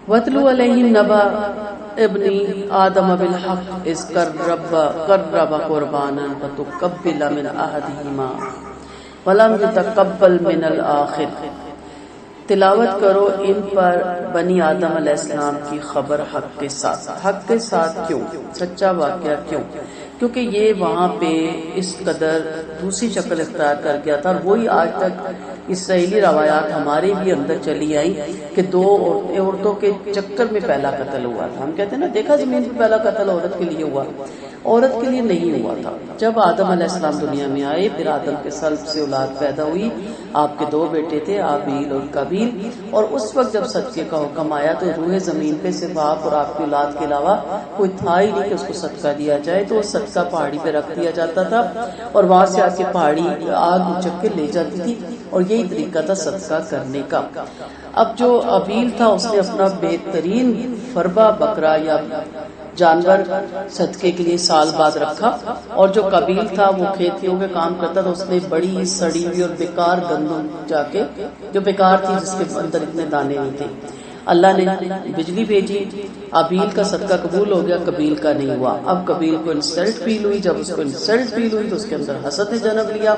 وَاتْلُ عَلَيْهِمْ نَبَأَ ابْنِ آدَمَ بِالْحَقِّ إِذْ قَرَّبَ قُرْبَانًا فَتُقُبِّلَ مِنْ أَحَدِهِمَا وَلَمْ يُتَقَبَّلْ مِنَ الْآخَرِ۔ تلاوت کرو ان پر بنی آدم علیہ السلام کی خبر حق کے ساتھ۔ حق کے ساتھ کیوں؟ سچا واقعہ کیوں؟ کیونکہ یہ وہاں پہ اس قدر دوسری شکل اختیار کر گیا تھا، اور وہی آج تک اسرائیلی روایات ہمارے بھی اندر چلی آئی کہ دو عورتوں کے چکر میں پہلا قتل ہوا تھا۔ ہم کہتے ہیں نا، دیکھا زمین پہ پہلا قتل عورت کے لیے ہوا، عورت کے لیے نہیں ہوا تھا۔ جب آدم علیہ السلام دنیا میں آئے، پھر آدم کے سلب سے اولاد پیدا ہوئی، آپ کے دو بیٹے تھے، آبیل اور قابیل، اور اس وقت جب صدقے کا حکم آیا تو روح زمین پہ صرف آپ اور آپ کی اولاد کے علاوہ کوئی تھا ہی نہیں کہ اس کو صدقہ دیا جائے، تو وہ صدقہ پہاڑی پہ رکھ دیا جاتا تھا، اور وہاں سے آ کے پہاڑی آگ اچک کے لے جاتی تھی، اور یہی طریقہ تھا صدقہ کرنے کا۔ اب جو آبیل تھا، اس نے اپنا بہترین فربا بکرا یا جانور صدقے کے لیے سال بعد رکھا، اور جو قابیل تھا وہ کھیتیوں میں کام کرتا تھا، اس نے بڑی سڑی ہوئی اور بیکار گندم جا کے، جو بیکار تھی، جس کے اندر اتنے دانے نہیں تھے، اللہ نے بجلی بھیجی، آبیل کا صدقہ قبول ہو گیا، قابیل کا نہیں ہوا۔ اب قابیل کو انسلٹ فیل ہوئی، جب اس کو انسلٹ فیل ہوئی تو اس کے اندر حسد نے جنم لیا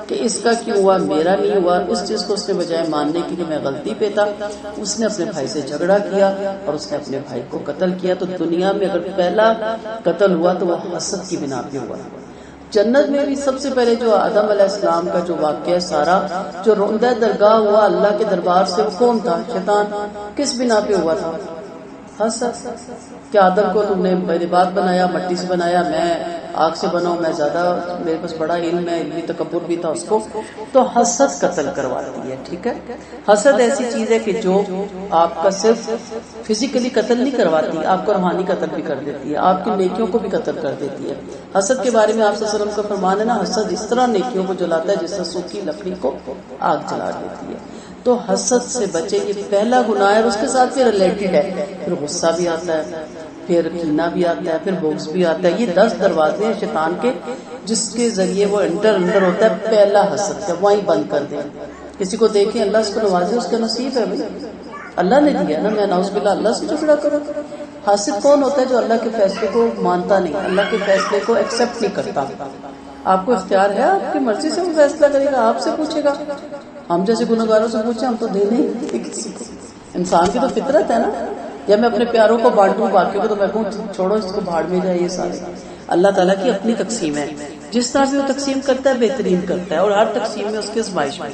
کہ اس کا کیوں ہوا، میرا نہیں ہوا۔ اس چیز کو اس نے بجائے ماننے کی کہ میں غلطی پہ تھا، اس نے اپنے بھائی سے جھگڑا کیا اور اس نے اپنے بھائی کو قتل کیا۔ تو دنیا میں اگر پہلا قتل ہوا تو وہ حسد کی بنا پہ ہوا۔ جنت میں بھی سب سے پہلے جو آدم علیہ السلام کا جو واقعہ سارا جو روندہ درگاہ ہوا اللہ کے دربار سے، وہ کون تھا؟ شیطان۔ کس بنا پہ ہوا تھا؟ حسد۔ کہ آدم کو تم نے میری بات بنایا، مٹی سے بنایا، میں آگ سے بناؤں، میں زیادہ، میرے پاس بڑا علم ہے، علمی تکبر بھی تھا اس کو، تو حسد قتل کرواتی ہے۔ ٹھیک ہے، حسد ایسی چیز ہے کہ جو آپ کا صرف فزیکلی قتل نہیں کرواتی، آپ کو روحانی قتل بھی کر دیتی ہے، آپ کی نیکیوں کو بھی قتل کر دیتی ہے۔ حسد کے بارے میں آپ صلی اللہ علیہ وسلم کا فرمان ہے نا، حسد اس طرح نیکیوں کو جلاتا ہے جس طرح سوکھی لکڑی کو آگ جلا دیتی ہے۔ تو حسد سے بچے، یہ پہلا گناہ ہے، اس کے ساتھ پھر ریلیٹڈ ہے، پھر غصہ بھی آتا ہے، پھر کینہ بھی آتا ہے، پھر بغض بھی آتا ہے۔ یہ 10 دروازے ہیں شیطان کے جس کے ذریعے وہ اندر ہوتا ہے۔ پہلا حسد کا وہیں بند کر دیں۔ کسی کو دیکھیں اللہ اس کو نوازے، اس کا نصیب ہے بھائی، اللہ نے دیا نا، میں نعوذ باللہ اللہ سے جھگڑا کروں۔ حاسد کون ہوتا ہے؟ جو اللہ کے فیصلے کو مانتا نہیں، اللہ کے فیصلے کو ایکسپٹ نہیں کرتا۔ آپ کو اختیار ہے، آپ کی مرضی سے وہ فیصلہ کرے گا، آپ سے پوچھے گا۔ ہم جیسے گنہگاروں سے پوچھیں، ہم تو دے نہیں کسی کو۔ انسان کی تو فطرت ہے نا، یا میں اپنے پیاروں کو بانٹوں باقیوں کو، تو میں کہوں چھوڑو اس کو بھاڑ میں جائے۔ یہ سارے اللہ تعالیٰ کی اپنی تقسیم ہے، جس طرح بھی وہ تقسیم کرتا ہے بہترین کرتا ہے، اور ہر تقسیم میں اس کی آزمائش ہے۔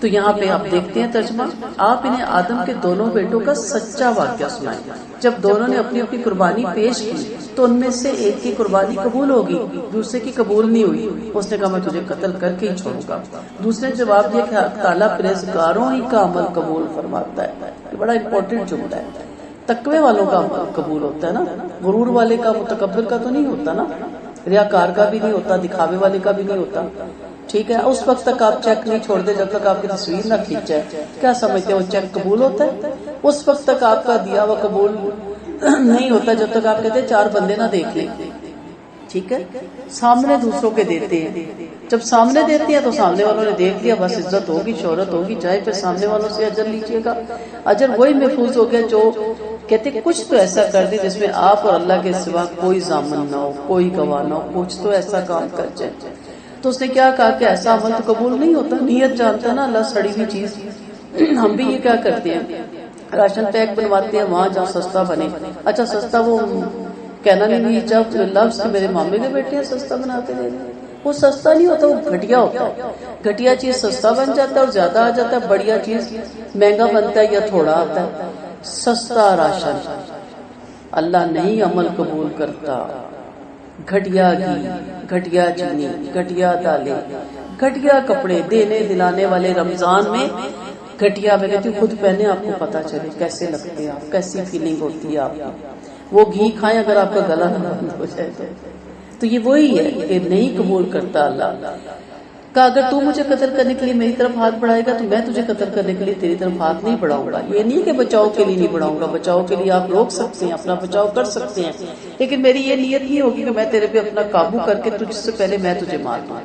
تو یہاں پہ آپ دیکھتے ہیں ترجمہ، آپ انہیں آدم کے دونوں بیٹوں کا سچا واقعہ سنائیں۔ جب دونوں نے اپنی اپنی قربانی پیش کی تو ان میں سے ایک کی قربانی قبول ہوگی، دوسرے کی قبول نہیں ہوئی۔ اس نے کہا میں تجھے قتل کر کے ہی چھوڑوں گا۔ دوسرے نے جواب دیا کہ تعالیٰ پرہیزگاروں ہی کا عمل قبول فرماتا ہے۔ یہ بڑا امپورٹنٹ جملہ ہے۔ تقوی والوں کا عمل قبول ہوتا ہے نا، غرور والے کا، متکبر کا تو نہیں ہوتا نا، ریاکار کا بھی نہیں ہوتا، دکھاوے والے کا بھی نہیں ہوتا۔ ٹھیک ہے، اس وقت تک آپ چیک نہیں چھوڑ دے جب تک آپ کی تصویر نہ کھینچ جائے۔ کیا سمجھتے ہیں وہ چیک قبول ہوتا ہے؟ اس وقت تک آپ کا دیا ہوا قبول نہیں ہوتا جب تک آپ کہتے ہیں 4 بندے نہ دیکھ لیں۔ ٹھیک ہے، سامنے دوسروں کے دیتے ہیں، جب سامنے دیتے ہیں تو سامنے والوں نے دیکھ لیا، بس عزت ہوگی، شہرت ہوگی، چاہے پھر سامنے والوں سے اجر لیجیے گا۔ اجر وہی محفوظ ہو گیا جو کہتے کچھ تو ایسا کر دے جس میں آپ اور اللہ کے سوا کوئی ضامن نہ ہو، کوئی گواہ نہ ہو، کچھ تو ایسا کام کر جائے۔ تو اس نے کیا کہا کہ ایسا عمل تو قبول نہیں ہوتا، نیت جانتا ہے نا اللہ، سڑی ہوئی چیز۔ ہم بھی یہ کیا کرتے ہیں، راشن پیک بنواتے ہیں وہاں جہاں سستا بنے۔ اچھا سستا وہ کہنا نہیں، جب لفظ میرے مامے کے بیٹے ہیں سستا بناتے ہیں، وہ سستا نہیں ہوتا، وہ گھٹیا ہوتا ہے۔ گھٹیا چیز سستا بن جاتا ہے اور زیادہ آ جاتا ہے، بڑھیا چیز مہنگا بنتا ہے یا تھوڑا آتا ہے۔ سستا راشن اللہ نہیں عمل قبول کرتا، گھٹیا گھی، گھٹیا چینی، گھٹیا دالیں، گھٹیا کپڑے دینے دلانے والے رمضان میں گھٹیا، میں کہتی ہوں خود پہنے آپ کو پتا چلے کیسے لگتے ہیں آپ، کیسی فیلنگ ہوتی ہے آپ کی۔ وہ گھی کھائیں اگر آپ کا گلا نہ بند ہو جائے تو یہ وہی ہے کہ نہیں قبول کرتا اللہ کا۔ اگر تو مجھے قتل کرنے کے لیے میری طرف ہاتھ بڑھائے گا تو میں تجھے قتل کرنے کے لیے تیری طرف ہاتھ نہیں بڑھاؤں گا۔ یہ نہیں کہ بچاؤ کے لیے نہیں بڑھاؤں گا، بچاؤ کے لیے آپ روک سکتے ہیں، اپنا بچاؤ کر سکتے ہیں، لیکن میری یہ نیت نہیں ہوگی کہ میں تیرے پہ اپنا قابو کر کے تجھ سے پہلے میں تجھے مار دوں۔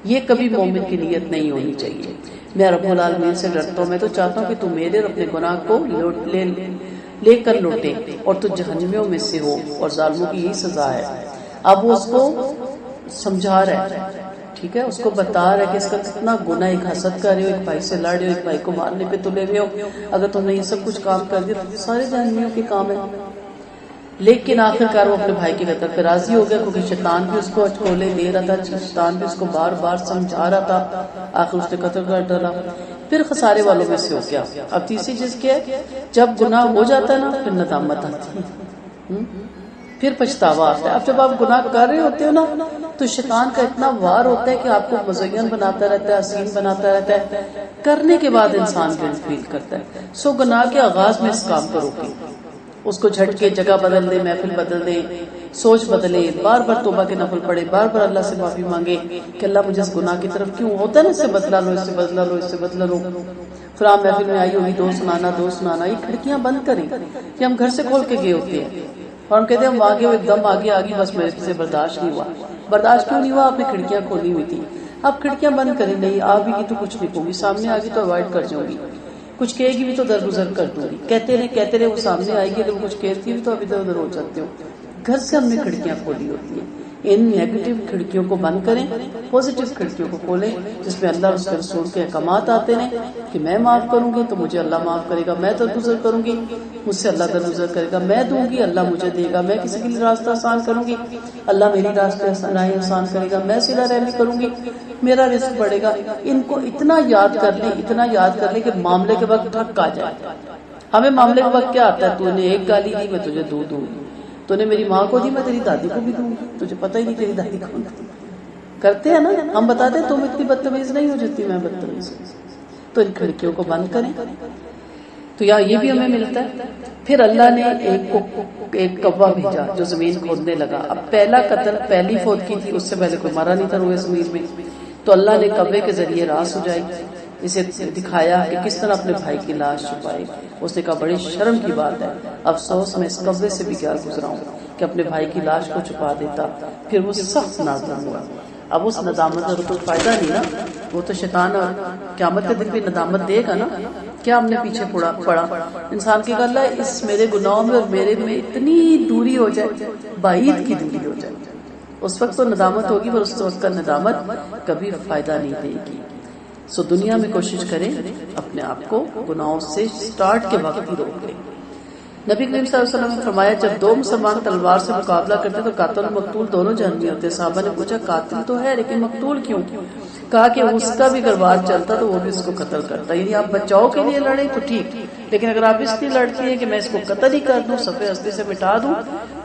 یہ کبھی مومن کی نیت نہیں ہونی چاہیے۔ میں رب العالمین سے ڈرتا ہوں، میں تو چاہتا ہوں کہ تو میرے اور اپنے گناہ کو لے کر لوٹے اور تو جہنمیوں میں سے ہو، اور ظالموں کی یہی سزا ہے۔ اب وہ اس کو سمجھا رہا ہے، ٹھیک ہے، اس کو بتا رہا ہے کہ اس کا کتنا گناہ، ایک حسد کر رہے ہو، ایک بھائی سے لڑ رہے ہو، ایک بھائی کو مارنے پہ تلے ہوئے ہو، اگر تم نے یہ سب کچھ کام کر دیا تو سارے جہنمیوں کے کام ہیں۔ لیکن آخر کار وہ اپنے بھائی کے قتل پہ راضی ہو گیا، کیونکہ شیطان بھی اس کو اچکولے دے رہا تھا، شیطان بھی اس کو بار بار سمجھا رہا تھا، آخر اس نے قتل کر ڈالا۔ پھر خسارے والوں میں سے ہو گیا۔ اب تیسری چیز کیا ہے، جب گناہ ہو جاتا ہے نا پھر ندامت آتی ہے، پھر پچھتاوا آتا ہے۔ اب جب آپ گناہ کر رہے ہوتے ہو نا تو شیطان کا اتنا وار ہوتا ہے کہ آپ کو مزین بناتا رہتا ہے، حسین بناتا رہتا ہے، کرنے کے بعد انسان گلٹ فیل کرتا ہے۔ سو گناہ کے آغاز میں اس کام کو روکیں، اس کو جھٹکے، جگہ بدل دے، محفل بدل دے، سوچ بدلے، بار بار توبہ کے نفل پڑھے، بار بار اللہ سے معافی مانگے کہ اللہ مجھے اس گناہ کی طرف کیوں ہوتا ہے نا، اس سے بدلا لو، اس سے بدلا لو، اس سے بدلا لو۔ فلاں محفل میں آئی ہوگی، دو سنانا، یہ کھڑکیاں بند کریں کہ ہم گھر سے کھول کے گئے ہوتے ہیں اور ہم کہتے ہیں ہم آگے ایک دم آگے آگے، بس میرے سے برداشت نہیں ہوا۔ برداشت کیوں نہیں ہوا؟ آپ نے کھڑکیاں کھولی ہوئی تھی، آپ کھڑکیاں بند کریں، نہیں آ بھی گی تو کچھ نہیں کہوں گی، سامنے آ گی تو اوائڈ کر جاؤں گی، کچھ کہے گی بھی تو درگزر کر دوں گی، کہتے رہے وہ سامنے آئے گی، اگر وہ کچھ کہتی بھی تو اب ادھر ادھر ہو جاتے ہو۔ گھر سے ہم نے کھڑکیاں کھولی ہوتی ہیں، ان نیگیٹو کھڑکیوں کو بند کریں، پازیٹو کھڑکیوں کو کھولیں جس میں اللہ اور اس کے رسول کے احکامات آتے ہیں کہ میں معاف کروں گی تو مجھے اللہ معاف کرے گا، میں درگزر کروں گی مجھ سے اللہ درگزر کرے گا، میں دوں گی اللہ مجھے دے گا، میں کسی کے لیے راستہ آسان کروں گی اللہ میری راہیں آسان کرے گا، میں صلہ رحمی کروں گی میرا رزق بڑھے گا۔ ان کو اتنا یاد کر لیں، اتنا یاد کر لیں کہ معاملے کے وقت ٹھک آ جائے۔ ہمیں معاملے کے وقت کیا آتا ہے، تو نے ایک گالی دی میں تجھے دو دوں گی، تو نے میری ماں کو دی میں تیری دادی کو بھی دوں گی، تجھے پتہ ہی نہیں تیری دادی کون تھی۔ کرتے ہیں نا ہم، بتاتے ہیں تم اتنی بدتمیز نہیں ہو جتنی میں بدتمیز ہوں۔ تو ان کھڑکیوں کو بند کریں، تو یہ بھی ہمیں ملتا ہے۔ پھر اللہ نے ایک کوا بھیجا جو زمین کھودنے لگا۔ اب پہلا قتل پہلی فوت کی تھی، اس سے پہلے کوئی مرا نہیں تھا روئے زمین میں، تو اللہ نے کوے کے ذریعے راز ہو جائی، اسے دکھایا کہ کس طرح اپنے بھائی کی لاش چھپائے۔ اس نے کہا بڑی شرم کی بات ہے، افسوس میں اس کوے سے بھی کیا گزرا ہوں کہ اپنے بھائی کی لاش کو چھپا دیتا۔ پھر وہ سخت نادم ہوا۔ اب اس ندامت کا کوئی فائدہ نہیں نا، وہ تو شیطان قیامت کے دن بھی ندامت دے گا نا، کیا ہم نے پیچھے پڑا۔ انسان کی اللہ اس میرے گناہوں میں اور میرے میں اتنی دوری ہو جائے، بعید کی دوری ہو جائے، اس وقت تو ندامت ہوگی، پر اس وقت کا ندامت کبھی فائدہ نہیں دے گی۔ سو دنیا میں کوشش کریں اپنے آپ کو گناہوں سے سٹارٹ کے وقت ہی روک لیں۔ نبی کریم صلی اللہ علیہ وسلم نے فرمایا جب دو مسلمان تلوار سے مقابلہ کرتے تو قاتل اور مقتول دونوں جہنمی ہوتے۔ صحابہ نے پوچھا قاتل تو ہے لیکن مقتول کیوں؟ کہا کہ اس کا بھی اگر وار چلتا تو وہ بھی اس کو قتل کرتا، یعنی آپ بچاؤ کے لیے لڑیں تو ٹھیک، لیکن اگر آپ اس لیے لڑتی ہیں کہ میں اس کو قتل ہی کر دوں، صفحے ہستی سے مٹا دوں،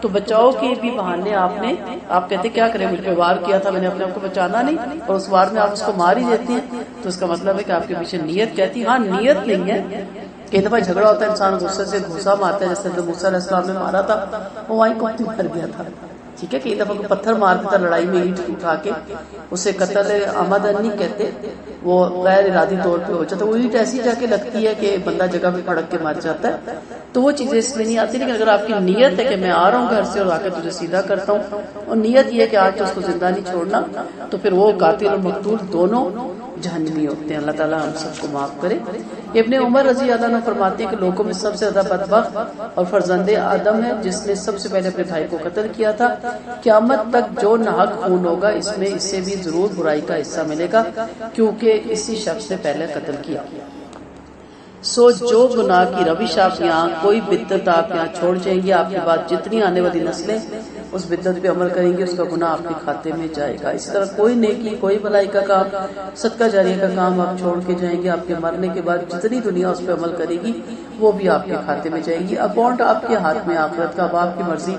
تو بچاؤ کے بھی بہانے آپ کہتے کیا کریں، مجھ پہ وار کیا تھا، میں نے اپنے آپ کو بچانا نہیں، اور اس وار میں آپ اس کو مار ہی دیتی ہیں، تو اس کا مطلب ہے کہ آپ کے پیچھے نیت کہتی، ہاں نیت نہیں ہے۔ کئی دفعہ جھگڑا ہوتا ہے، انسان غصے سے گھوسا مارتا ہے، جیسے موسیٰ علیہ السلام نے مارا تھا، وہ وہیں کو مر گیا تھا، ٹھیک ہے۔ کئی دفعہ کو پتھر مار دیتا لڑائی میں، اینٹ اٹھا کے، اسے قتل عمدن نہیں کہتے، وہ غیر ارادی طور پہ ہو جاتا ہے، وہ اینٹ ایسی جا کے لگتی ہے کہ بندہ جگہ پہ پھڑک کے مر جاتا ہے، تو وہ چیزیں اس میں نہیں آتی۔ لیکن اگر آپ کی نیت ہے کہ میں آ رہا ہوں گھر سے اور آ کے تجھے سیدھا کرتا ہوں، اور نیت یہ ہے کہ آج تو اس کو زندہ نہیں چھوڑنا، تو پھر وہ قاتل اور مقتول دونوں جہنمی ہوتے ہیں۔ اللہ تعالیٰ ہم سب کو معاف کرے۔ ابن عمر رضی اللہ عنہ فرماتے ہیں کہ لوگوں میں سب سے زیادہ بدبخت اور فرزند آدم ہے جس نے سب سے پہلے اپنے بھائی کو قتل کیا تھا۔ قیامت تک جو ناحق خون ہوگا اس میں اس سے بھی ضرور برائی کا حصہ ملے گا، کیونکہ اسی شخص نے پہلے قتل کیا۔ سو جو گناہ کی روش آپ یہاں، کوئی بدعت آپ یہاں چھوڑ جائیں گے، آپ کے بعد جتنی آنے والی نسلیں اس بدعت پہ عمل کریں گے، اس کا گناہ آپ کے کھاتے میں جائے گا۔ اسی طرح کوئی نیکی، کوئی بھلائی کا کام، صدقہ جاریہ کا کام آپ چھوڑ کے جائیں گے، آپ کے مرنے کے بعد جتنی دنیا اس پہ عمل کرے گی وہ بھی آپ کے کھاتے میں جائے گی۔ اکاؤنٹ آپ کے ہاتھ میں آخرت کا، اب آپ کی مرضی،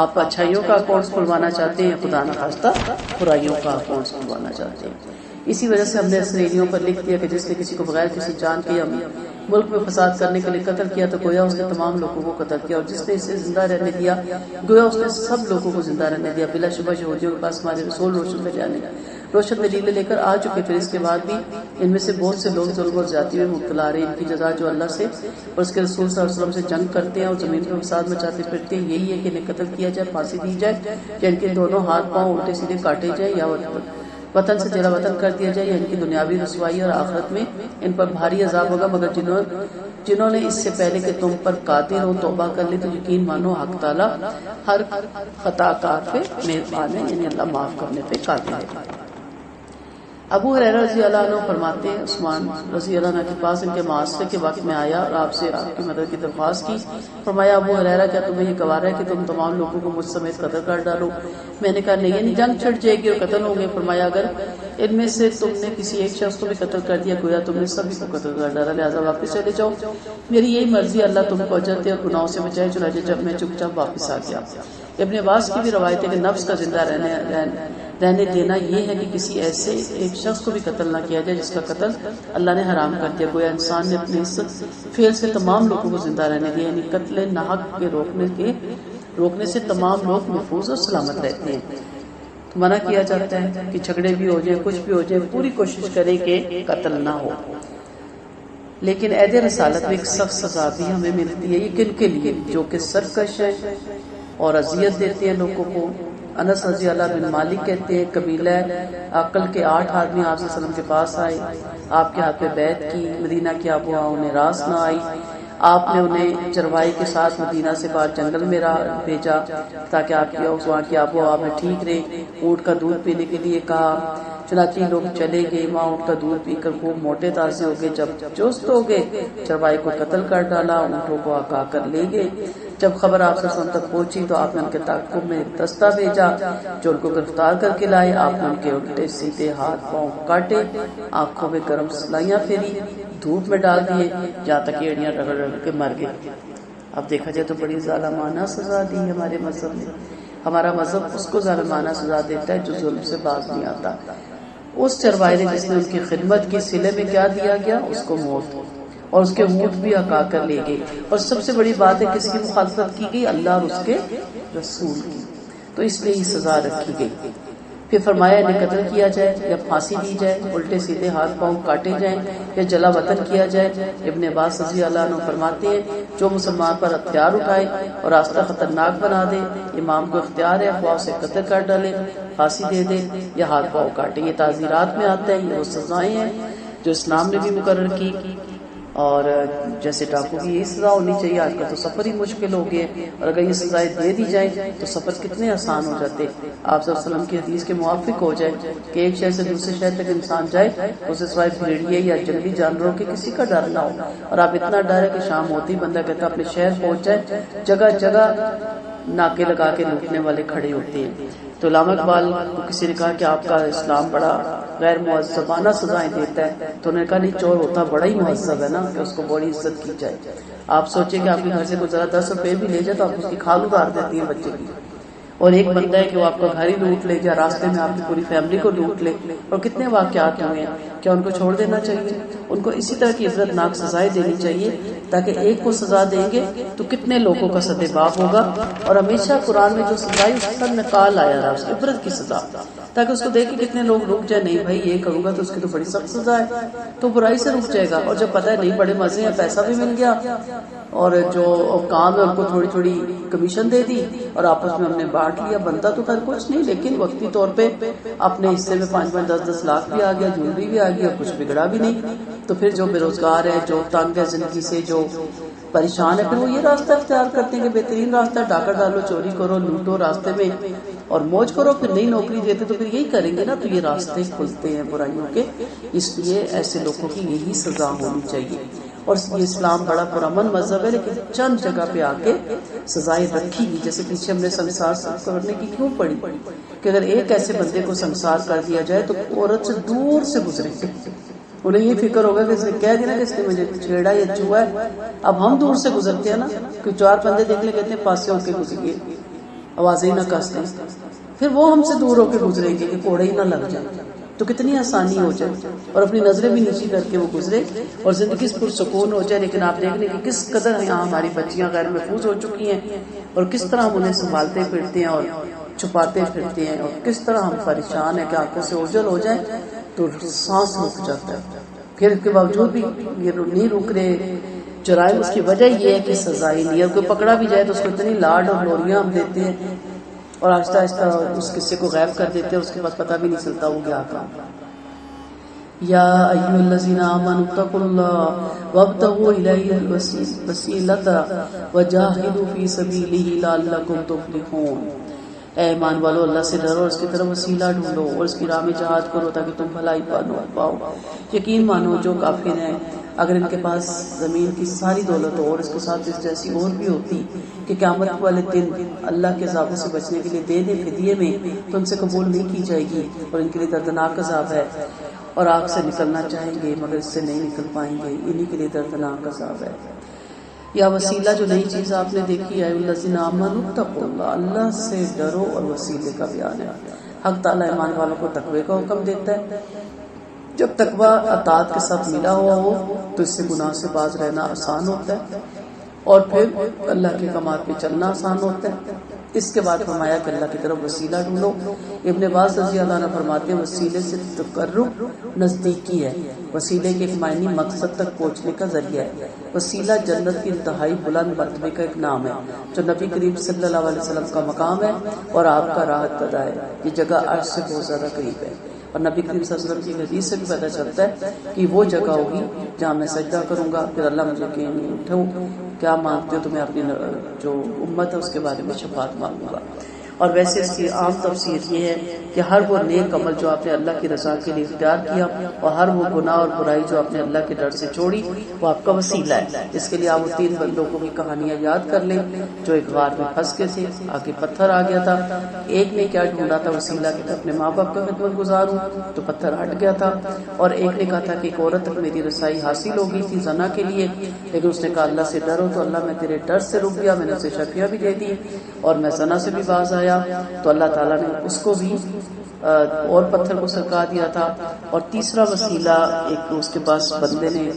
آپ اچھائیوں کا اکاؤنٹ کھلوانا چاہتے ہیں، خدا نخواستہ برائیوں کا اکاؤنٹ کھلوانا چاہتے ہیں۔ اسی وجہ سے ہم نے اسرائیلیوں پر لکھ دیا کہ جس نے کسی کو بغیر کسی جان کے ملک میں فساد کرنے کے لیے قتل کیا تو گویا اس نے تمام لوگوں کو قتل کیا، اور جس نے اسے زندہ رہنے دیا گویا اس نے سب لوگوں کو زندہ رہنے دیا۔ بلا شبہ یہودیوں کے پاس ہمارے رسول روشن دلیلیں لے کر آ چکے، پھر اس کے بعد بھی ان میں سے بہت سے لوگ ظلم اور زیادتی میں مبتلا رہے۔ ان کی جزا جو اللہ سے اور اس کے رسول صلی اللہ علیہ وسلم سے جنگ کرتے ہیں اور زمین پر فساد مچاتے پھرتے ہیں، یہی ہے کہ انہیں قتل کیا جائے، پھانسی دی جائے، یا ان کے دونوں ہاتھ پاؤں الٹے سیدھے کاٹے جائیں، یا وطن سے جلا وطن کر دیا جائے، یا ان کی دنیاوی رسوائی اور آخرت میں ان پر بھاری عذاب ہوگا، مگر جنہوں جنہوں نے اس سے پہلے کہ تم پر قادر ہو توبہ کر لی تو یقین مانو حق تعالیٰ ہر خطا کار پہ مہربان ہے، یعنی اللہ معاف کرنے پہ قادر ہے۔ ابو ہریرہ رضی اللہ عنہ فرماتے ہیں عثمان رضی اللہ عنہ کے پاس ان کے معاشرے کے وقت میں آیا اور آپ سے آپ کی مدد کی درخواست کی۔ فرمایا ابو ہریرہ کیا تمہیں یہ گوارا ہے کہ تم تمام لوگوں کو مجھ سمیت قتل کر ڈالو؟ میں نے کہا نہیں، یعنی جنگ چھڑ جائے گی اور قتل ہوں گے۔ فرمایا اگر ان میں سے تم نے کسی ایک شخص کو بھی قتل کر دیا گویا تم نے سبھی کو قتل کر ڈالا، لہٰذا واپس چلے جاؤ، میری یہی مرضی، اللہ تم کو اجر دے اور گناہوں سے بچائے۔ چنانچہ جب میں چپ چاپ واپس آ گیا۔ ابن عباس کی بھی روایت ہے کہ نفس کا زندہ رہنے دینا یہ ہے کہ کسی ایسے ایک شخص کو بھی قتل نہ کیا جائے جس کا قتل اللہ نے حرام کر دیا، گویا انسان نے اپنے اس فعل سے تمام لوگوں کو زندہ رہنے دیا، یعنی قتل ناحق کے روکنے سے تمام لوگ محفوظ اور سلامت رہتے ہیں۔ تو منع کیا جاتا ہے کہ جھگڑے بھی ہو جائے، کچھ بھی ہو جائے، پوری کوشش کریں کہ قتل نہ ہو۔ لیکن عید رسالت میں ایک سخت سزا بھی ہمیں ملتی ہے، یہ کن کے لیے؟ جو کہ سرکش ہیں اور اذیت دیتے ہیں لوگوں کو۔ انس رضی اللہ بن مالک کہتے ہیں قبیلہ عقل کے 8 آدمی آپ صلی اللہ علیہ وسلم کے پاس آئے، آپ کے ہاتھ پہ بیعت کی، مدینہ کی آب و ہوا انہیں راس نہ آئی، آپ نے انہیں چروائی کے ساتھ مدینہ سے باہر جنگل میں بھیجا تاکہ آپ کی وہاں کی آب و ہوا میں ٹھیک رہے، اونٹ کا دودھ پینے کے لیے کہا، چنانچہ لوگ چلے گئے، وہاں اونٹ کا دودھ پی کر خوب موٹے تازے ہو گئے، جب چست ہو گئے چروائی کو قتل کر ڈالا، اونٹوں کو ہکا کر لے گئے۔ جب خبر آپ سے تک پہنچی تو آپ نے ان کے تعاقب میں ایک دستہ بھیجا جو ان کو گرفتار کر کے لائے۔ آپ نے ان کے الٹے سیدھے ہاتھ پاؤں کاٹے، آنکھوں میں گرم سلائیاں پھیری، دھوپ میں ڈال دیے، جہاں تک ایڑیاں رگڑ رگڑ کے مر گئے۔ اب دیکھا جائے تو بڑی ظالمانہ سزا دی ہے ہمارے مذہب نے۔ ہمارا مذہب اس کو ظالمانہ سزا دیتا ہے جو ظلم سے باز نہیں آتا۔ اس چروائی نے جس نے ان کی خدمت کی صلے میں کیا دیا گیا؟ اس کو موت، اور اس کے اونٹ بھی ہکا کر لے گئے۔ اور سب سے بڑی بات ہے کس کی مخالفت کی گئی؟ اللہ اور اس کے رسول کی، تو اس لیے یہ سزا رکھی گئی۔ پھر فرمایا انہیں قتل کیا جائے یا پھانسی دی جائے، الٹے سیدھے ہاتھ پاؤں کاٹے جائیں یا جلا وطن کیا جائے۔ ابن عباس رضی اللہ عنہ فرماتے ہیں جو مسلمان پر ہتھیار اٹھائے اور راستہ خطرناک بنا دے، امام کو اختیار ہے خواہ اسے قتل کر ڈالے، پھانسی دے دے یا ہاتھ پاؤں کاٹے۔ یہ تعزیرات میں آتا ہے، یہ وہ سزائیں ہیں جو اسلام نے بھی مقرر کی۔ اور جیسے ڈاکو کی یہی سزا ہونی چاہیے، آج کل تو سفر ہی مشکل ہو گئے، اور اگر یہ سزائیں دے دی جائیں تو سفر کتنے آسان ہو جاتے۔ آپ صلی اللہ علیہ وسلم کی حدیث کے موافق ہو جائے کہ ایک شہر سے دوسرے شہر تک انسان جائے اسے سوائے بھیڑیے یا جنگلی جانوروں کے کسی کا ڈر نہ ہو، اور آپ اتنا ڈر ہے کہ شام ہوتی بندہ کہتا اپنے شہر پہنچ جائے، جگہ جگہ ناکے لگا کے لوٹنے والے کھڑے ہوتے ہیں۔ تو علامہ اقبال کو کسی نے کہا کہ آپ کا اسلام بڑا غیر مہذبانہ سزائیں دیتا ہے، تو انہوں نے کہا نہیں، چور ہوتا بڑا ہی مہذب ہے نا کہ اس کو بڑی عزت کی جائے۔ آپ سوچیں کہ آپ کے گھر سے کوئی ذرا 10 روپے بھی لے جائے تو آپ اس کی کھال اتار دیتی ہیں بچے کی، اور ایک بندہ ہے کہ وہ آپ کا گھر ہی لوٹ لے یا راستے میں آپ کی پوری فیملی کو لوٹ لے، اور کتنے واقعات ہوئے ہیں۔ کیا ان کو چھوڑ دینا چاہیے؟ ان کو اسی طرح کی عبرت ناک سزائیں دینی چاہیے، تاکہ ایک کو سزا دیں گے تو کتنے لوگوں کا سدباب ہوگا۔ اور ہمیشہ قرآن میں جو سزائی اس کا نقال آیا رہا، اس عبرت کی سزا، تاکہ اس کو دیکھ کے کتنے لوگ رک جائے، نہیں بھائی یہ کروں گا تو اس کی تو بڑی سخت سزا ہے، تو برائی سے رک جائے گا۔ اور جب پتہ ہے نہیں بڑے مزے ہیں، پیسہ بھی مل گیا اور جو کام ہے ان کو تھوڑی تھوڑی کمیشن دے دی اور آپس میں ہم نے بانٹ لیا، بنتا تو خیر کچھ نہیں، لیکن وقتی طور پہ اپنے حصے میں 5-5 10-10 لاکھ بھی آ گیا، جویلری بھی آ گئی اور کچھ بگڑا بھی نہیں۔ تو پھر جو بے روزگار ہے، جو تنگ ہے زندگی سے، جو پریشان ہے، پھر وہ یہ راستہ اختیار کرتے ہیں کہ بہترین راستہ، ڈاکہ ڈالو، چوری کرو، لوٹو راستے میں اور موج کرو، پھر نئی نوکری دیتے تو پھر یہی کریں گے نا، تو یہ راستے کھلتے ہیں برائیوں کے۔ اس لیے ایسے لوگوں کی یہی سزا ہونی چاہیے۔ اور یہ اسلام بڑا پرامن مذہب ہے، لیکن چند جگہ پہ آ کے سزائیں رکھی گئی، جیسے پیچھے ہم نے سنسار کرنے کی کیوں پڑی کہ اگر ایک ایسے بندے کو سنسار کر دیا جائے تو عورت سے دور سے گزرے گے، انہیں یہ فکر ہوگا کہ اس نے کہہ دیا کہ اس نے مجھے چھیڑا یا چھوا ہے۔ اب ہم دور سے گزرتے ہیں نا، کہ 4 بندے دیکھ لے کہتے ہیں پاس سے ہو کے گزریے، آوازیں نہ کستے، پھر وہ ہم سے دور ہو کے گزریں گے کہ کوڑے ہی نہ لگ جائے، تو کتنی آسانی ہو جائے، اور اپنی نظریں بھی نیچی کر کے وہ گزرے اور زندگی پرسکون ہو جائے۔ لیکن آپ دیکھ لیں کہ کس قدر یہاں ہماری بچیاں غیر محفوظ ہو چکی ہیں، اور کس طرح ہم انہیں سنبھالتے پھرتے ہیں اور چھپاتے پھرتے ہیں، اور کس طرح ہم پریشان ہیں کہ آنکھوں سے اوجھل ہو جائے تو سانس رک جاتا ہے۔ پھر اس کے باوجود بھی یہ نہیں رک رہے جرائم، اس کی وجہ یہ ہے کہ سزائی نہیں ہے۔ کوئی پکڑا بھی جائے تو اس کو اتنی لاڈ اور لوریاں ہم دیتے ہیں اور آہستہ آہستہ اس قصے کو غائب کر دیتے ہیں، اس کے پاس پتہ بھی نہیں چلتا وہ کیا کام۔ یا ایھا الذین آمنوا اتقوا اللہ وابتغوا الیہ الوسیلۃ وجاہدوا فی سبیلہ لعلکم تفلحون۔ اے ایمان والو، اللہ سے ڈرو اور اس کی طرف وسیلہ ڈھونڈو اور اس کی راہ میں جہاد کرو تاکہ تم بھلائی پاؤ۔ یقین مانو جو کافر ہیں اگر ان کے پاس زمین کی ساری دولت ہو اور اس کے ساتھ اس جیسی اور بھی ہوتی کہ قیامت والے دن اللہ کے عذابوں سے بچنے کے لیے دے دے فدیے میں، تو ان سے قبول نہیں کی جائے گی اور ان کے لیے دردناک عذاب ہے، اور آگ سے نکلنا چاہیں گے مگر اس سے نہیں نکل پائیں گے، انہی کے لیے دردناک عذاب ہے۔ یا وسیلہ جو نئی چیز آپ نے دیکھی ہے، الذین آمنوا اتقوا اللہ، اللہ سے ڈرو، اور وسیلے کا بیان ہے۔ حق تعالی ایمان والوں کو تقوی کا حکم دیتا ہے۔ جب تقوی اطاعت کے ساتھ ملا ہوا ہو تو اس سے گناہ سے باز رہنا آسان ہوتا ہے اور پھر اللہ کے احکامات پہ چلنا آسان ہوتا ہے۔ اس کے بعد فرمایا کہ اللہ کی طرف وسیلہ ڈھونڈو۔ ابن عباس رضی اللہ عنہ فرماتے ہیں وسیلے سے تقرب نزدیکی ہے، وسیلے کے ایک معنی مقصد تک پہنچنے کا ذریعہ ہے۔ وسیلہ جنت کی انتہائی بلند مرتبے کا ایک نام ہے جو نبی کریم صلی اللہ علیہ وسلم کا مقام ہے اور آپ کا راحت قدا ہے۔ یہ جگہ عرش سے بہت زیادہ قریب ہے، اور نبی کریم صلی اللہ علیہ وسلم کی حدیث سے بھی پتہ چلتا ہے کہ وہ جگہ ہوگی جہاں میں سجدہ کروں گا، پھر اللہ مجھے کہیں نہیں اٹھاؤں، کیا مانگتے ہو تو میں اپنی جو امت ہے اس کے بارے میں شفاعت مانگوں گا۔ اور ویسے اس کی عام تفسیر یہ ہے کہ ہر وہ نیک عمل جو آپ نے اللہ کی رضا کے لیے اختیار کیا اور ہر وہ گناہ اور برائی جو آپ نے اللہ کے ڈر سے چھوڑی وہ آپ کا وسیلہ ہے۔ اس کے لیے آپ وہ 3 لوگوں کی کہانیاں یاد کر لیں جو ایک غار میں پھنس گئے تھے، آگے پتھر آ گیا تھا۔ ایک نے کیا ڈھونڈا تھا وسیلہ کہ اپنے ماں باپ کا خدمت گزار ہوں، تو پتھر ہٹ گیا تھا۔ اور ایک نے کہا تھا کہ ایک عورت تک میری رسائی حاصل ہو گئی تھی زنا کے لیے، لیکن اس نے کہا اللہ سے ڈرو، تو اللہ میں تیرے ڈر سے رک گیا، میں نے اسے شفیع بھی دے دی اور میں زنا سے بھی باز آیا، تو اللہ تعالیٰ نے اس کو بھی اور پتھر کو سرکا دیا تھا۔ اور تیسرا وسیلہ ایک اس کے پاس بندے نے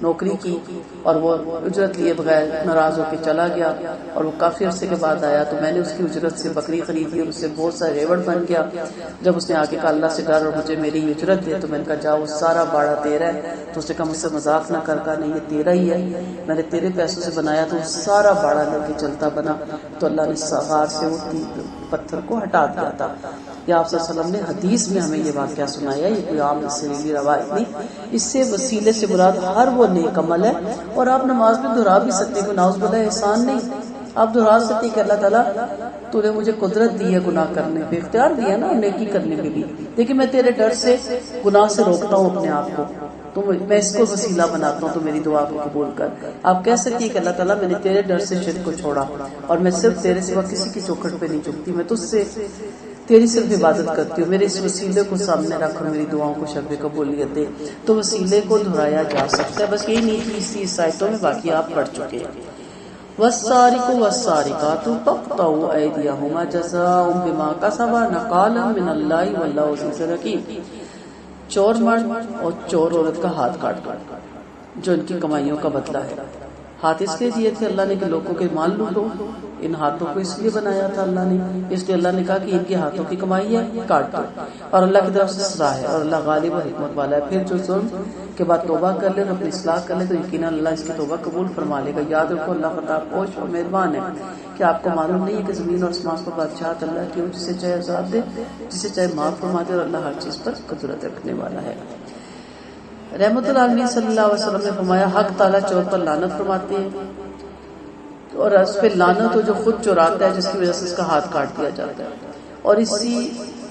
نوکری کی اور وہ اجرت لیے بغیر ناراض ہو کے چلا گیا، اور وہ کافی عرصے کے بعد آیا تو میں نے اس کی اجرت سے بکری خریدی اور اس سے بہت سارا ریوڑ بن گیا۔ جب اس نے آگے کہا اللہ سے ڈر اور مجھے میری اجرت دے، تو میں نے کہا جاؤ سارا باڑا تیرا ہے، تو اس نے کہا مجھ سے مذاق نہ کر، کہا نہیں یہ تیرا ہی ہے، میں نے تیرے پیسوں سے بنایا، تو سارا باڑا لے کے چلتا بنا، تو اللہ نے غار سے وہ پتھر کو ہٹا دیا تھا۔ یا آپ صلی اللہ علیہ وسلم نے حدیث میں ہمیں یہ واقعہ سنایا، یہ کوئی عام سریلی روایت نہیں۔ اس سے وسیلے سے مراد ہر وہ نیک عمل ہے، اور آپ نماز میں دہرا بھی سکتے ہیں، نعوذ باللہ احسان نہیں، آپ دہرا سکتے کہ اللہ تعالیٰ تو نے مجھے قدرت دی ہے گناہ کرنے پہ، اختیار دیا نا نیکی کرنے کے لیے، لیکن میں تیرے ڈر سے گناہ سے روکتا ہوں اپنے آپ کو، تو میں اس کو وسیلہ بناتا ہوں، تو میری دعا کو قبول کر۔ آپ کہہ سکتی ہیں کہ اللہ تعالیٰ میں نے تیرے ڈر سے شرک کو چھوڑا اور میں صرف تیرے سوا کسی کی چوکھٹ پہ نہیں جھکتی، میں تجھ سے تیری صرف عبادت کرتی ہوں، میرے اس وسیلے کو سامنے رکھ اور میری دعاؤں کو شرف قبولیت دے۔ تو وسیلے کو دہرایا جا سکتا ہے، بس یہی نہیں کہ اس آیتوں میں باقی آپ پڑھ چکے ہیں۔ والسارق والسارقات فاقطعوا أيديهما جزاء بما كسبا نكالا من الله والله عزيز حكيم۔ چور مرد اور چور عورت کا ہاتھ کاٹ کر جو ان کی کمائیوں کا بدلہ ہے۔ ہاتھ اس لیے دیے تھے اللہ نے کہ لوگوں کے مال لوٹو، ان ہاتھوں کو اس لیے بنایا تھا اللہ نے، اس لیے اللہ نے کہا کہ ان کے ہاتھوں کی کمائی ہے کاٹ دو، اور اللہ کی طرف سے سزا ہے، اور اللہ غالب و حکمت والا ہے۔ پھر جو ظلم کے بعد توبہ کر لے اور اپنی اصلاح کر لے تو یقیناً اللہ اس کی توبہ قبول فرما لے گا۔ یاد رکھو اللہ خطا پوش اور مہربان ہے، کہ آپ کو معلوم نہیں ہے کہ زمین اور آسمان پر بادشاہت اللہ کی، جسے چاہے عذاب دے، جسے چاہے معاف فرما دے، اور اللہ ہر چیز پر قدرت رکھنے والا ہے۔ رحمت العالمین صلی اللہ علیہ وسلم نے فرمایا حق تعالیٰ چور پر لعنت فرماتے ہیں، اور اس پہ لعنت ہو جو خود چوراتا ہے جس کی وجہ سے اس کا ہاتھ کاٹ دیا جاتا ہے، اور اسی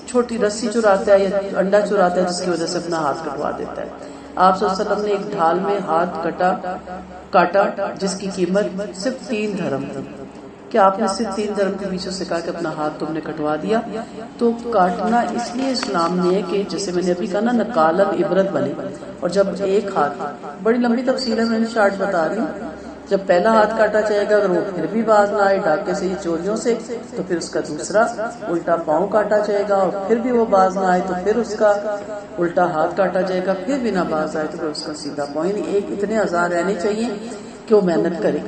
چھوٹی رسی چراتا ہے یا انڈا چراتا ہے جس کی وجہ سے اپنا ہاتھ کٹوا دیتا ہے۔ آپ صلی اللہ علیہ وسلم نے ایک ڈھال میں ہاتھ کاٹا جس کی قیمت صرف 3 درہم تھی، کہ آپ نے صرف 3 درہم کے پیچھے سے کہا کہ اپنا ہاتھ تم نے کٹوا دیا۔ تو کاٹنا اس لیے اسلام نے ہے کہ جیسے میں نے ابھی کہا نا نکالن عبرت بنے، اور جب ایک ہاتھ، بڑی لمبی تفصیل ہے میں نے شارٹ بتا رہی ہوں، جب پہلا ہاتھ کاٹا جائے گا اگر وہ پھر بھی باز نہ آئے ڈاکے سے یا چوریوں سے، تو پھر اس کا دوسرا الٹا پاؤں کاٹا جائے گا، اور پھر بھی وہ باز نہ آئے تو پھر اس کا الٹا ہاتھ کاٹا جائے گا، پھر بھی نہ باز آئے تو پھر اس کا سیدھا پاؤں، یعنی ایک اتنے ہزار رہنے چاہیے کہ وہ محنت کرے۔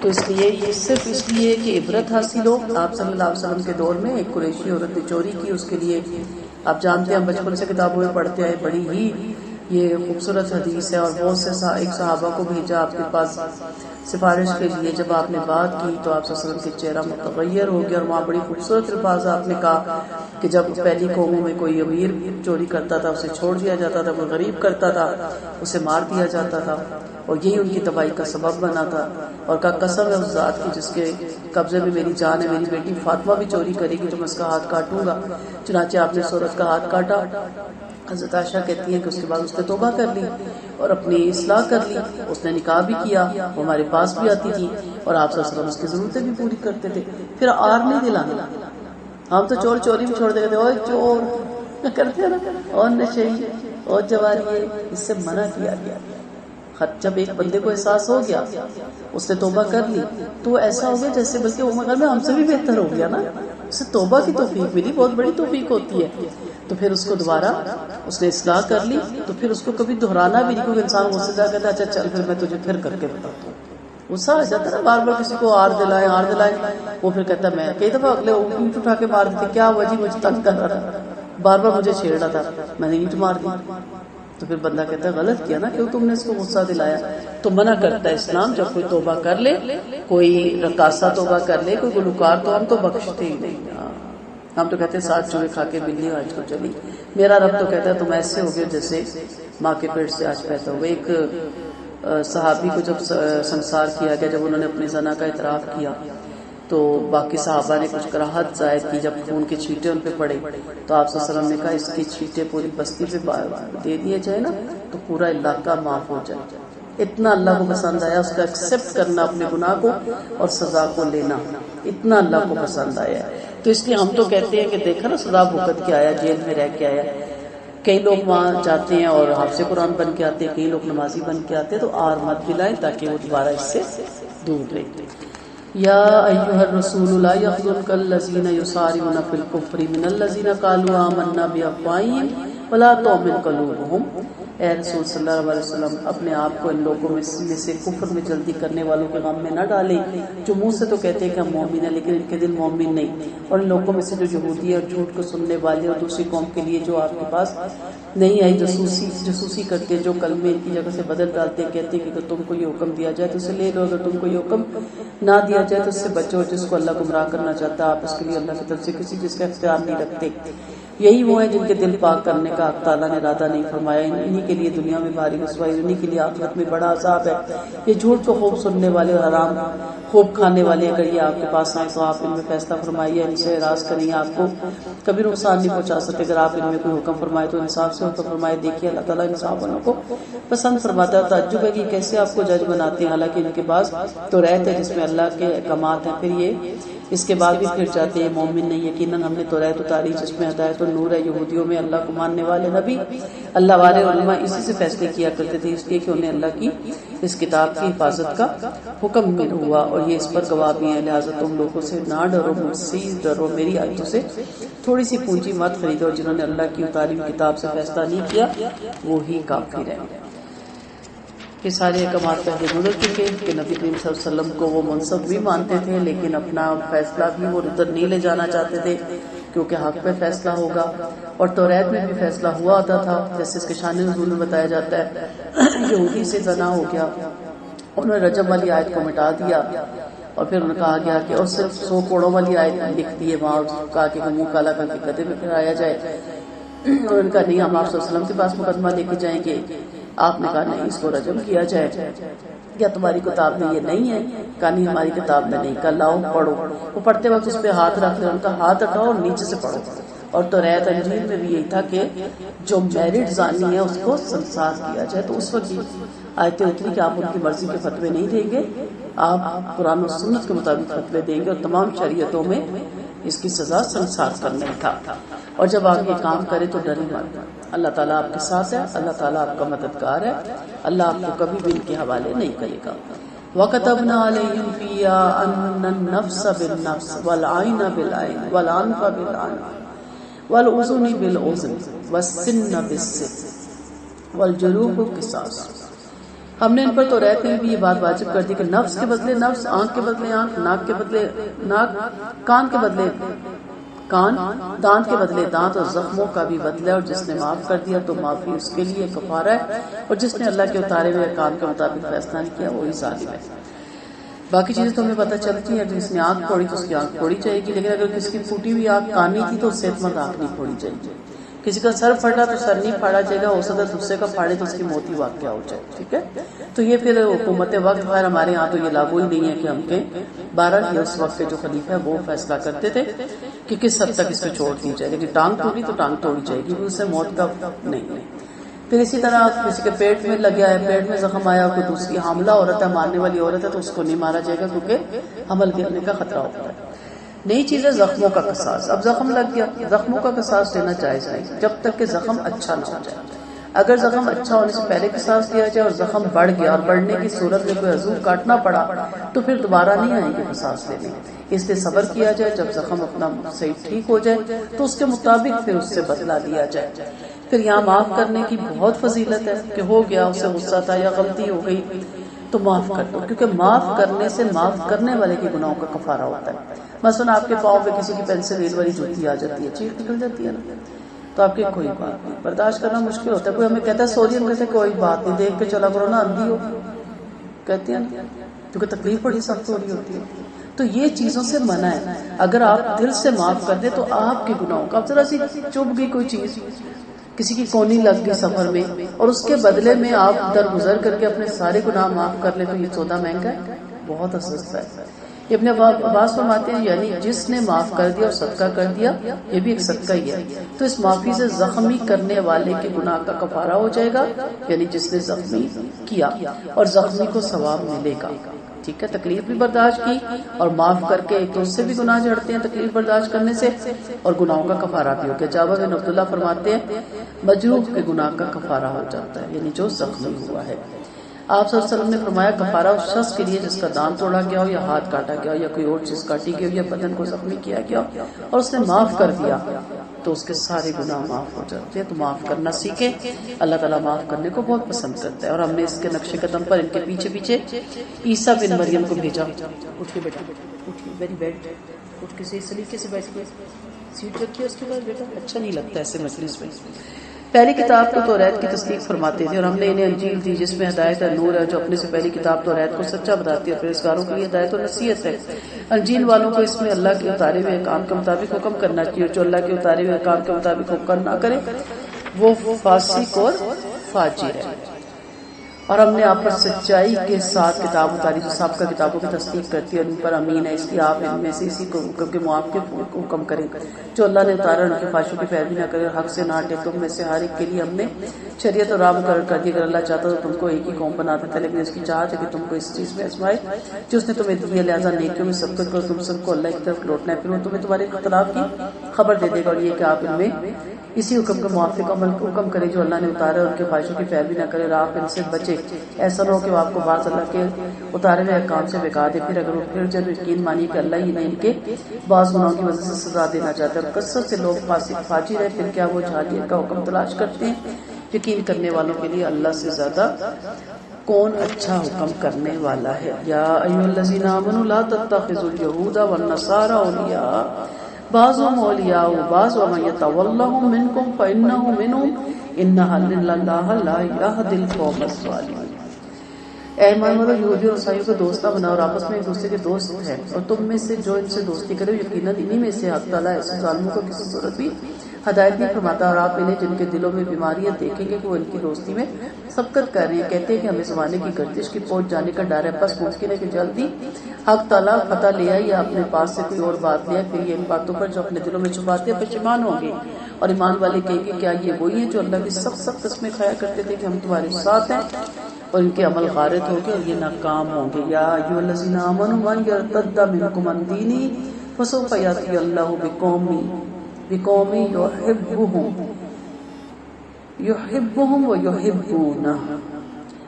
تو اس لیے یہ صرف اس لیے کہ عبرت حاصل ہو۔ آپ صلی اللہ علیہ وسلم کے دور میں ایک قریشی عورت نے چوری کی، اس کے لیے آپ جانتے ہیں ہم بچپن سے کتابوں میں پڑھتے آئے، بڑی ہی یہ خوبصورت حدیث ہے، اور بہت سے ایک صحابہ کو بھیجا آپ کے پاس سفارش کے لیے. جب آپ نے بات کی تو آپ صلی اللہ علیہ وسلم کے چہرہ متغیر ہو گیا، اور وہاں بڑی خوبصورت الفاظ آپ نے کہا کہ جب پہلی قوموں میں کوئی امیر چوری کرتا تھا اسے چھوڑ دیا جاتا تھا، کوئی غریب کرتا تھا اسے مار دیا جاتا تھا، اور یہی ان کی تباہی کا سبب بنا تھا. اور کہا قسم ہے اس ذات کی جس کے قبضے میں میری جان ہے، میری بیٹی فاطمہ بھی چوری کرے گی تو میں اس کا ہاتھ کاٹوں گا. چنانچہ آپ نے عورت کا ہاتھ کاٹا. حضرت عائشہ کہتی ہیں کہ اس کے بعد اس نے توبہ کر لی اور اپنی اصلاح کر لی. اس نے نکاح بھی کیا، وہ ہمارے پاس بھی آتی تھی، اور آپ صلی اللہ علیہ وسلم اس کی ضرورتیں بھی پوری کرتے تھے. پھر آر نہیں دلانا. ہم تو چور چوری بھی چھوڑ دیتے اور چور کرتے ہیں نا، اور نشے اور جواری، اس سے منع کیا گیا. جب ایک بندے کو احساس ہو گیا، اس نے توبہ کر لی، تو ایسا ہو گیا جیسے بلکہ وہ مگر میں ہم سے بھی بہتر ہو گیا نا. اسے توبہ کی توفیق ملی، بہت بڑی توفیق ہوتی ہے. تو پھر اس کو دوبارہ اس نے اصلاح کر لی، تو پھر اس کو کبھی دہرانا بھی نہیں. کیونکہ انسان غصے سے کہتا ہے اچھا چل پھر میں تجھے پھر کر کے بتاتا ہوں. غصہ آ جاتا ہے نا، بار بار کسی کو آر دلائے، وہ پھر کہتا ہے میں کئی دفعہ اگلے اینٹ اٹھا کے مار دیتے، کیا وجہ مجھے تنگ کر رہا تھا، بار بار مجھے چھیڑ رہا تھا، میں نے اینٹ مار دی. تو پھر بندہ کہتا ہے غلط کیا نا، کیوں تم نے اس کو غصہ دلایا. تو منع کرتا ہے اسلام جب کوئی توبہ کر لے، کوئی رقاصہ توبہ کر لے، کوئی گلوکار، تو ہم تو بخشتے ہی نہیں. ہم تو کہتے ہیں 7 چوہے کھا کے بلی آج کو چلی. میرا رب تو کہتا ہے تم ایسے ہو گئے جیسے ماں کے پیٹ سے آج پیدا ہوئے. ایک صحابی کو جب سنسار کیا گیا، جب انہوں نے اپنی زنا کا اعتراف کیا تو باقی صحابہ نے کچھ کراہت ظاہر کی. جب خون کے چھینٹے ان پہ پڑے تو آپ صلی اللہ علیہ وسلم نے کہا اس کی چھینٹے پوری بستی پہ دے دیے جائے نا تو پورا علاقہ معاف ہو جائے. اتنا اللہ کو پسند آیا اس کا ایکسپٹ کرنا اپنے گناہ کو اور سزا کو لینا، اتنا اللہ کو پسند آیا. تو اس لیے ہم تو کہتے ہیں کہ دیکھا نا سزا بھگت کے آیا، جیل میں رہ کے آیا. کئی لوگ وہاں جاتے ہیں اور حافظ قرآن بن کے آتے ہیں، کئی لوگ نمازی بن کے آتے ہیں. تو آر مت دلائیں تاکہ وہ دوبارہ اس سے دور رہے. یا ایھا الرسول لا یحزنک الذین یسارعون فی الکفر من الذین قالوا آمنا بافواہہم ولا تؤمن قلوبہم. اے رسول صلی اللہ علیہ وسلم اپنے آپ کو ان لوگوں میں سے کفر میں جلدی کرنے والوں کے غم میں نہ ڈالیں جو منہ سے تو کہتے ہیں کہ ہم مومن ہیں لیکن ان کے دل مومن نہیں. اور ان لوگوں میں سے جو یہودی اور جھوٹ کو سننے والے اور دوسری قوم کے لیے جو آپ کے پاس نہیں آئی جاسوسی کرتے، جو کلمے ان کی جگہ سے بدل ڈالتے، کہتے ہیں کہ اگر تم کو یہ حکم دیا جائے تو اسے لے لو، اگر تم کو یہ حکم نہ دیا جائے تو اس سے بچو. جس کو اللہ گمراہ کرنا چاہتا ہے آپ اس کے لیے اللہ کی طرف سے کسی چیز کا اختیار نہیں رکھتے. یہی وہ ہیں جن کے دل پاک کرنے کا حق تعالیٰ نے ارادہ نہیں فرمایا. انہی کے لیے دنیا میں بھاری رسوائی، انہی کے لیے آخرت میں بڑا عذاب ہے. یہ جھوٹ کو خوب سننے والے اور حرام خوب کھانے والے اگر یہ آپ کے پاس آئیں تو آپ ان میں فیصلہ فرمائیے، ان سے اعراض کریں، آپ کو کبھی نقصان نہیں پہنچا سکتے. اگر آپ ان میں کوئی حکم فرمائے تو انصاف سے حکم فرمائے. دیکھیے اللہ تعالیٰ انصاف والوں کو پسند فرماتا ہے. تعجب ہے کہ کیسے آپ کو جج بناتے ہیں، حالانکہ ان کے پاس تو رہتے ہیں جس میں اللہ کے احکامات ہیں. پھر یہ اس کے بعد بھی پھر جاتے ہیں مومن نہیں. یقیناً ہم نے توریت اتاری جس میں ہدایت و نور ہے. یہودیوں میں اللہ کو ماننے والے نبی اللہ والے علماء اسی سے فیصلے کیا کرتے تھے، اس لیے کہ انہیں اللہ کی اس کتاب کی حفاظت کا حکم ہوا اور یہ اس پر گواہ بھی ہیں. لہٰذا تم لوگوں سے نہ ڈرو، مجھ سے ڈرو، میری آیتوں سے تھوڑی سی پونجی مت خریدو. اور جنہوں نے اللہ کی اتاری ہوئی کتاب سے فیصلہ نہیں کیا وہی کافر ہیں. یہ سارے احکامات پہلے گزر چکے کہ نبی کریم صلی اللہ علیہ وسلم کو وہ منصب بھی مانتے تھے لیکن اپنا فیصلہ بھی وہ ادھر نہیں لے جانا چاہتے تھے کیونکہ حق پہ فیصلہ ہوگا. اور توریت میں بھی فیصلہ ہوا ہوتا تھا جیسے اس کے شان نزول میں بتایا جاتا ہے. یہودی سے زنا ہو گیا، انہوں نے رجم والی آیت کو مٹا دیا اور پھر انہوں نے کہا گیا کہ اور صرف 100 کوڑوں والی آیت لکھ دی ہے وہاں، کہا کہ منہ کالا کر کے گدھے میں پھرایا جائے. انہوں نے کہا نہیں ہم آپ صلی اللہ علیہ وسلم کے پاس مقدمہ لے کے جائیں گے. آپ نے کہا نہیں اس کو رجم کیا جائے. کیا تمہاری کتاب میں یہ نہیں ہے؟ کہا نہیں ہماری کتاب میں نہیں. کہا لاؤ پڑھو. وہ پڑھتے وقت اس پہ ہاتھ رکھ لے، ان کا ہاتھ ہٹاؤ اور نیچے سے پڑھو. اور توریت انجیل میں بھی یہی تھا کہ جو میرڈ زانی ہے اس کو سنسار کیا جائے. تو اس وقت آیتیں اتری کہ آپ ان کی مرضی کے فتوے نہیں دیں گے، آپ قرآن و سنت کے مطابق فتوے دیں گے اور تمام شریعتوں میں اس کی سزا سنسار کرنا تھا. اور جب آپ یہ کام کرے تو ڈرے مت. اللہ تعالیٰ آپ کے ساتھ ہے، اللہ تعالیٰ آپ کا مددگار ہے، اللہ آپ کو کبھی بھی ان کے حوالے نہیں کرے گا. وَكَتَبْنَا عَلَيْهِمْ فِيهَا أَنَّ النَّفْسَ بِالنَّفْسِ وَالْعَيْنَ بِالْعَيْنِ وَالْأَنْفَ بِالْأَنْفِ وَالْأُذُنَ بِالْأُذُنِ وَالسِّنَّ بِالسِّنِّ وَالْجُرُوحَ قِصَاصٌ. ہم نے ان پر توریت میں بھی یہ بات واجب کر دی کہ نفس کے بدلے نفس، آنکھ کے بدلے آنکھ، ناک کے بدلے ناک، کان کے بدلے کان دانت کے بدلے دانت اور زخموں کا بھی بدلہ، اور جس نے معاف کر دیا تو معافی اس کے لیے کفارہ ہے، اور جس نے اللہ کے اتارے ہوئے احکام کے مطابق فیصلہ نہیں کیا وہی ظالم ہے۔ باقی چیزیں تو ہمیں پتہ چلتی ہیں، اگر جس نے آنکھ پھوڑی تو اس کی آنکھ پھوڑی جائے گی، لیکن اگر کسی کی پھوٹی ہوئی آنکھ کانی تھی تو صحت مند آنکھ نہیں پھوڑی جائے گی۔ کسی کا سر پھٹا تو سر نہیں پھاڑا جائے گا، ہو سکتا ہے دوسرے کا پھاڑے تو اس کی موت ہی واقعہ ہو جائے، ٹھیک ہے۔ تو یہ پھر حکومت وقت خیر ہمارے ہاں تو یہ لاگو ہی نہیں ہے کہ ہم کہیں، بہرحال یہ اس وقت کے جو خلیفہ ہے وہ فیصلہ کرتے تھے کہ کس حد تک اس کو چھوڑ دی جائے، لیکن ٹانگ ٹوٹی تو ٹانگ توڑی جائے گی، اس سے موت کا نہیں ہے۔ پھر اسی طرح کسی کے پیٹ میں لگیا ہے، پیٹ میں زخم آیا، کوئی دوسری حاملہ عورت ہے، مارنے والی عورت ہے، تو اس کو نہیں مارا جائے گا کیونکہ حمل گرنے کا خطرہ ہوتا ہے۔ نئی چیز ہے زخموں کا قصاص۔ اب زخم لگ گیا، زخموں کا قصاص دینا جائز نہیں جب تک کہ زخم اچھا نہ ہو جائے۔ اگر زخم اچھا ہونے سے پہلے قصاص دیا جائے اور زخم بڑھ گیا اور بڑھنے کی صورت میں کوئی عضو کاٹنا پڑا تو پھر دوبارہ نہیں آئیں گے قصاص دینے، اس لیے صبر کیا جائے، جب زخم اپنا صحیح ٹھیک ہو جائے تو اس کے مطابق پھر اس سے بدلہ لیا جائے۔ پھر یہاں معاف کرنے کی بہت فضیلت ہے کہ ہو گیا، اسے غصہ تھا یا غلطی ہو گئی تو معاف کر دو، کیونکہ معاف کرنے سے معاف کرنے والے کے گناہوں کا کفارہ ہوتا ہے۔ مثلا آپ کے پاؤں پہ کسی کی پینسل ریل والی جوتی آ جاتی ہے، چیخ نکل جاتی ہے نا، تو آپ کی کوئی بات نہیں، برداشت کرنا مشکل ہوتا ہے۔ کوئی ہمیں کہتا ہے سوری، ہم کہتے ہیں کوئی بات نہیں، دیکھ کے چلا کرو نا، اندھی ہو کہتے ہیں نا، کیونکہ تکلیف بڑی سخت ہو رہی ہوتی ہے۔ تو یہ چیزوں سے منع ہے۔ اگر آپ دل سے معاف کر دیں تو آپ کے گناہوں کا، اب ذرا سی چپ گئی کوئی چیز، کسی کی کونی لگ گئی سفر میں اور اس کے بدلے میں آپ درگزر کر کے اپنے سارے گناہ معاف کر لیں تو یہ سودا مہنگا ہے، بہت سستا ہے۔ یہ اپنے عباس فرماتے ہیں یعنی جس نے معاف کر دیا اور صدقہ کر دیا، یہ بھی ایک صدقہ ہی ہے، تو اس معافی سے زخمی کرنے والے کے گناہ کا کفارہ ہو جائے گا، یعنی جس نے زخمی کیا، اور زخمی کو ثواب ملے گا، ٹھیک ہے۔ تکلیف بھی برداشت کی اور معاف کر کے ایک دوسرے سے بھی گناہ جھڑتے ہیں تکلیف برداشت کرنے سے، اور گناہوں کا کفارہ بھی ہو گیا۔ جابر بن عبداللہ فرماتے ہیں مجروح کے گناہ کا کفارہ ہو جاتا ہے، یعنی جو زخمی ہوا ہے۔ آپ صلی اللہ علیہ وسلم نے فرمایا کفارہ اس شخص کے لیے جس کا دانت توڑا گیا ہو یا ہاتھ کاٹا گیا ہو یا کوئی اور چیز کاٹی گئی ہو یا بدن کو زخمی کیا گیا ہو اور اس نے معاف کر دیا تو اس کے سارے گناہ معاف ہو جاتے ہیں۔ تو معاف کرنا سیکھیں، اللہ تعالیٰ معاف کرنے کو بہت پسند کرتا ہے، اور ہم نے اس کے نقش قدم پر ان کے پیچھے پیچھے عیسیٰ بن مریم کو بھیجا۔ اٹھ کے بیٹا، اٹھ ویری بیڈ، اٹھ کے صحیح سلیقے سے بیٹھ کے سیٹ رکھیے اس کے بعد بیٹا، اچھا نہیں لگتا ایسے مجلس میں۔ پہلی کتاب کو توریت کی تصدیق فرماتے تھے اور ہم نے انہیں انجیل دی جس میں ہدایت اور نور ہے، جو اپنے سے پہلی کتاب توریت کو سچا بتاتی ہے اور پرہیزگاروں کے لیے ہدایت اور نصیحت ہے۔ انجیل والوں کو اس میں اللہ کے اتارے ہوئے احکام کے مطابق حکم کرنا چاہیے، جو اللہ کے اتارے ہوئے احکام کے مطابق حکم نہ کرے وہ فاسق اور فاجر ہے۔ اور ہم نے آپ پر سچائی کے ساتھ کتاب اتاری جو سابقہ کتابوں کی تصدیق کرتی ہے اور ان پر امین ہے، اس لیے آپ ان میں سے اسی کو حکم کے معاف کے حکم کریں جو اللہ نے اتارا، ان کے خواہشوں کی پیروی نہ کرے اور حق سے نہ ہٹے۔ تم میں سے ہر ایک کے لیے ہم نے شریعت اور راہ مقرر کر دی، اگر اللہ چاہتا تو تم کو ایک ہی قوم بنا دیتا، لیکن اس کی چاہت ہے کہ تم کو اس چیز میں آزمائے جو اس نے تمہیں دی ہے، لہٰذا نیکیوں میں سبقت کرو، تم سب کو اللہ کی طرف لوٹنا ہے، پھر وہ تمہیں تمہارے اختلاف کی خبر دے دے گا، اور یہ کہ آپ ان میں اسی حکم کے موافق عمل حکم کرے جو اللہ نے اتارا اور ان کے خواہشوں کی پیروی نہ کرے اور آپ ان سے بچے، ایسا نہ ہو کہ وہ آپ کو بعض اللہ کے اتارے ہوئے احکام سے بگا دے، پھر اگر وہ پھر جب یقین مانی کہ اللہ ہی نے ان کے بعض گناہوں کی وجہ سے سزا دینا چاہتا ہے، اور کثرت سے لوگ فاسق فاجر ہے، پھر کیا وہ جہادیت کا حکم تلاش کرتے ہیں؟ یقین کرنے والوں کے لیے اللہ سے زیادہ کون اچھا حکم کرنے والا ہے۔ یا ایھا الذین آمنوا لا تتخذوا اليہود والنصارى اولیاء بعضهم اولیاء بعض ومن یتولهم منکم فانہ منهم ان اللہ لا یہدی القوم الظالمین۔ اے ایمان والو، یہودی اور عیسائیوں کو دوست نہ بناؤ اور آپس میں ایک دوسرے کے دوست ہیں، اور تم میں سے جو ان سے دوستی کرے یقیناً انہی میں سے حق تعالیٰ ایسے ظالموں کو کسی صورت بھی ہدایت نہیں فرماتا۔ اور آپ انہیں جن کے دلوں میں بیماریاں دیکھیں گے کہ وہ ان کی دوستی میں سبقت کر رہے ہیں، کہتے ہیں کہ ہمیں زمانے کی گردش کی پہنچ جانے کا ڈر ہے، بس ممکن ہے کہ جلدی حق تعالیٰ فتح لے آئے یا اپنے پاس سے کوئی اور بات لے آئے، پھر یہ ان باتوں پر جو اپنے دلوں میں چھپاتے ہیں پشیمان ہوں گے، اور ایمان والے کہیں گے کیا یہ وہی ہیں جو اللہ کی سخت سخت قسمیں کھایا کرتے تھے کہ ہم تمہارے ساتھ ہیں، اور ان کے عمل غارت ہو گے اور یہ ناکام ہوں گے۔ یا ایھا الذین آمنوا من یرتد منکم عن دینہ فسوف یأتی اللہ بقوم یحبہم ویحبونہ۔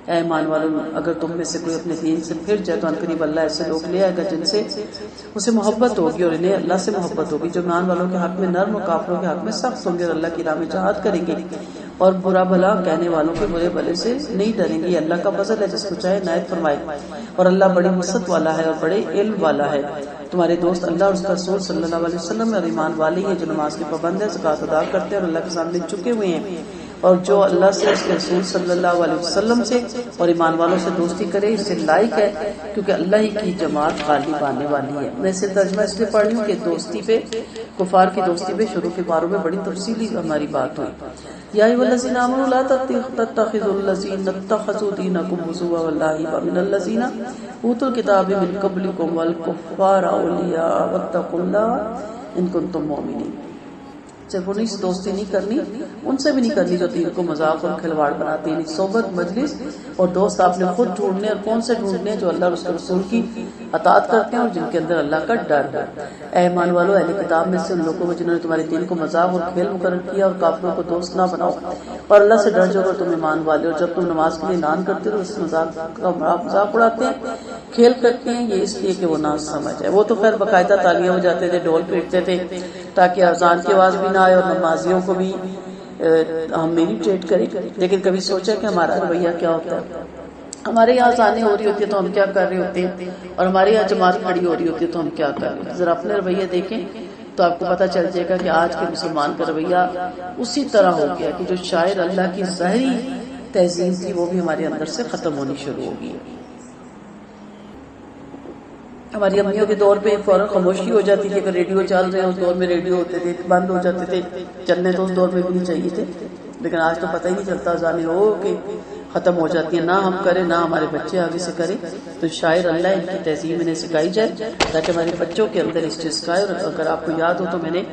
اے ایمان والوں، اگر تم میں سے کوئی اپنے دین سے پھر جائے تو عنقریب اللہ ایسے لوگ لے آئے گا جن سے اسے محبت ہوگی اور انہیں اللہ سے محبت ہوگی، جو ایمان والوں کے حق میں نرم اور کافروں کے حق میں سخت ہوں گے اور اللہ کی راہ میں جہاد کریں گے اور برا بھلا کہنے والوں کے برے بھلے سے نہیں ڈریں گے۔ اللہ کا فضل ہے، جس کو چاہے عنایت فرمائے، اور اللہ بڑی وسعت والا ہے اور بڑے علم والا ہے۔ تمہارے دوست اللہ اور اس کا رسول صلی اللہ علیہ وسلم اور ایمان والے ہیں جو نماز کے پابند ہیں، زکوٰۃ ادا کرتے ہیں اور اللہ کے سامنے جھکے ہوئے ہیں، اور جو اللہ سے اس کے رسول صلی اللہ علیہ وسلم سے اور ایمان والوں سے دوستی کرے اس سے لائق ہے، کیونکہ اللہ ہی کی جماعت غالب آنے والی ہے۔ میں اسے ترجمہ اس لیے پڑھ رہی ہوں کہ دوستی پہ، کفار کی دوستی پہ شروع کے پاروں میں بڑی تفصیلی ہماری بات ہوئی۔ یا ایھا الذین آمنوا لا تتخذوا الذین اتخذوا دینکم ہزوا ولعبا من الذین اوتوا الکتاب من قبلکم والکفار اولیاء واتقوا اللہ ان کنتم مؤمنین۔ صرف انہیں سے دوستی نہیں کرنی، ان سے بھی نہیں کرنی جو دین کو مذاق اور کھلواڑ بناتے ہیں۔ صحبت، مجلس اور دوست آپ نے خود ڈھونڈنے، اور کون سے ڈھونڈنے ہیں؟ جو اللہ اور اس کے رسول کی اطاعت کرتے ہیں اور جن کے اندر اللہ کا ڈر ہے۔ اے ایمان والو، اہل کتاب میں سے ان لوگوں کو جنہوں نے تمہارے دین کو مذاق اور کھیل مقرر کیا، اور کافروں کو دوست نہ بناؤ، اور اللہ سے ڈر جاؤ اگر تم ایمان والے، اور جب تم نماز کے لیے اعلان کرتے ہو تو اس مذاق کا مذاق اڑاتے ہیں، کھیل کرتے ہیں، یہ اس لیے کہ وہ نہ سمجھ ہے۔ وہ تو خیر باقاعدہ تالیاں بجاتے تھے، ڈھول پیٹتے تھے تاکہ اذان کی آواز بھی نہ آئے اور نمازیوں کو بھی ہم میڈیٹیٹ کریں، لیکن کبھی سوچا کہ ہمارا رویہ کیا ہوتا ہے؟ ہمارے یہاں اذانیں ہو رہی ہوتی ہے تو ہم کیا کر رہے ہوتے ہیں، اور ہمارے یہاں جماعت کھڑی ہو رہی ہوتی ہے تو ہم کیا کر رہے ہیں؟ ذرا اپنے رویہ دیکھیں تو آپ کو پتہ چل جائے گا کہ آج کے مسلمان کا رویہ اسی طرح ہو گیا کہ جو شاعر اللہ کی ظاہری تہذیب تھی وہ بھی ہمارے اندر سے ختم ہونی شروع ہو گئی۔ ہماری امیوں کے دور پہ فوراً خاموشی ہو جاتی تھی، اگر ریڈیو چل رہے ہیں، اس دور میں ریڈیو ہوتے تھے بند ہو جاتے تھے، چلنے تو اس دور میں بھی نہیں چاہیے تھے، لیکن آج تو پتہ ہی نہیں چلتا اذانیں ہو کہ ختم ہو جاتی ہیں، نہ ہم کریں نہ ہمارے بچے آگے سے کریں۔ تو شاعر اللہ ان کی تہذیب انہیں سکھائی جائے تاکہ ہمارے بچوں کے اندر اس چیز کا ہے۔ اور اگر آپ کو یاد ہو تو میں نے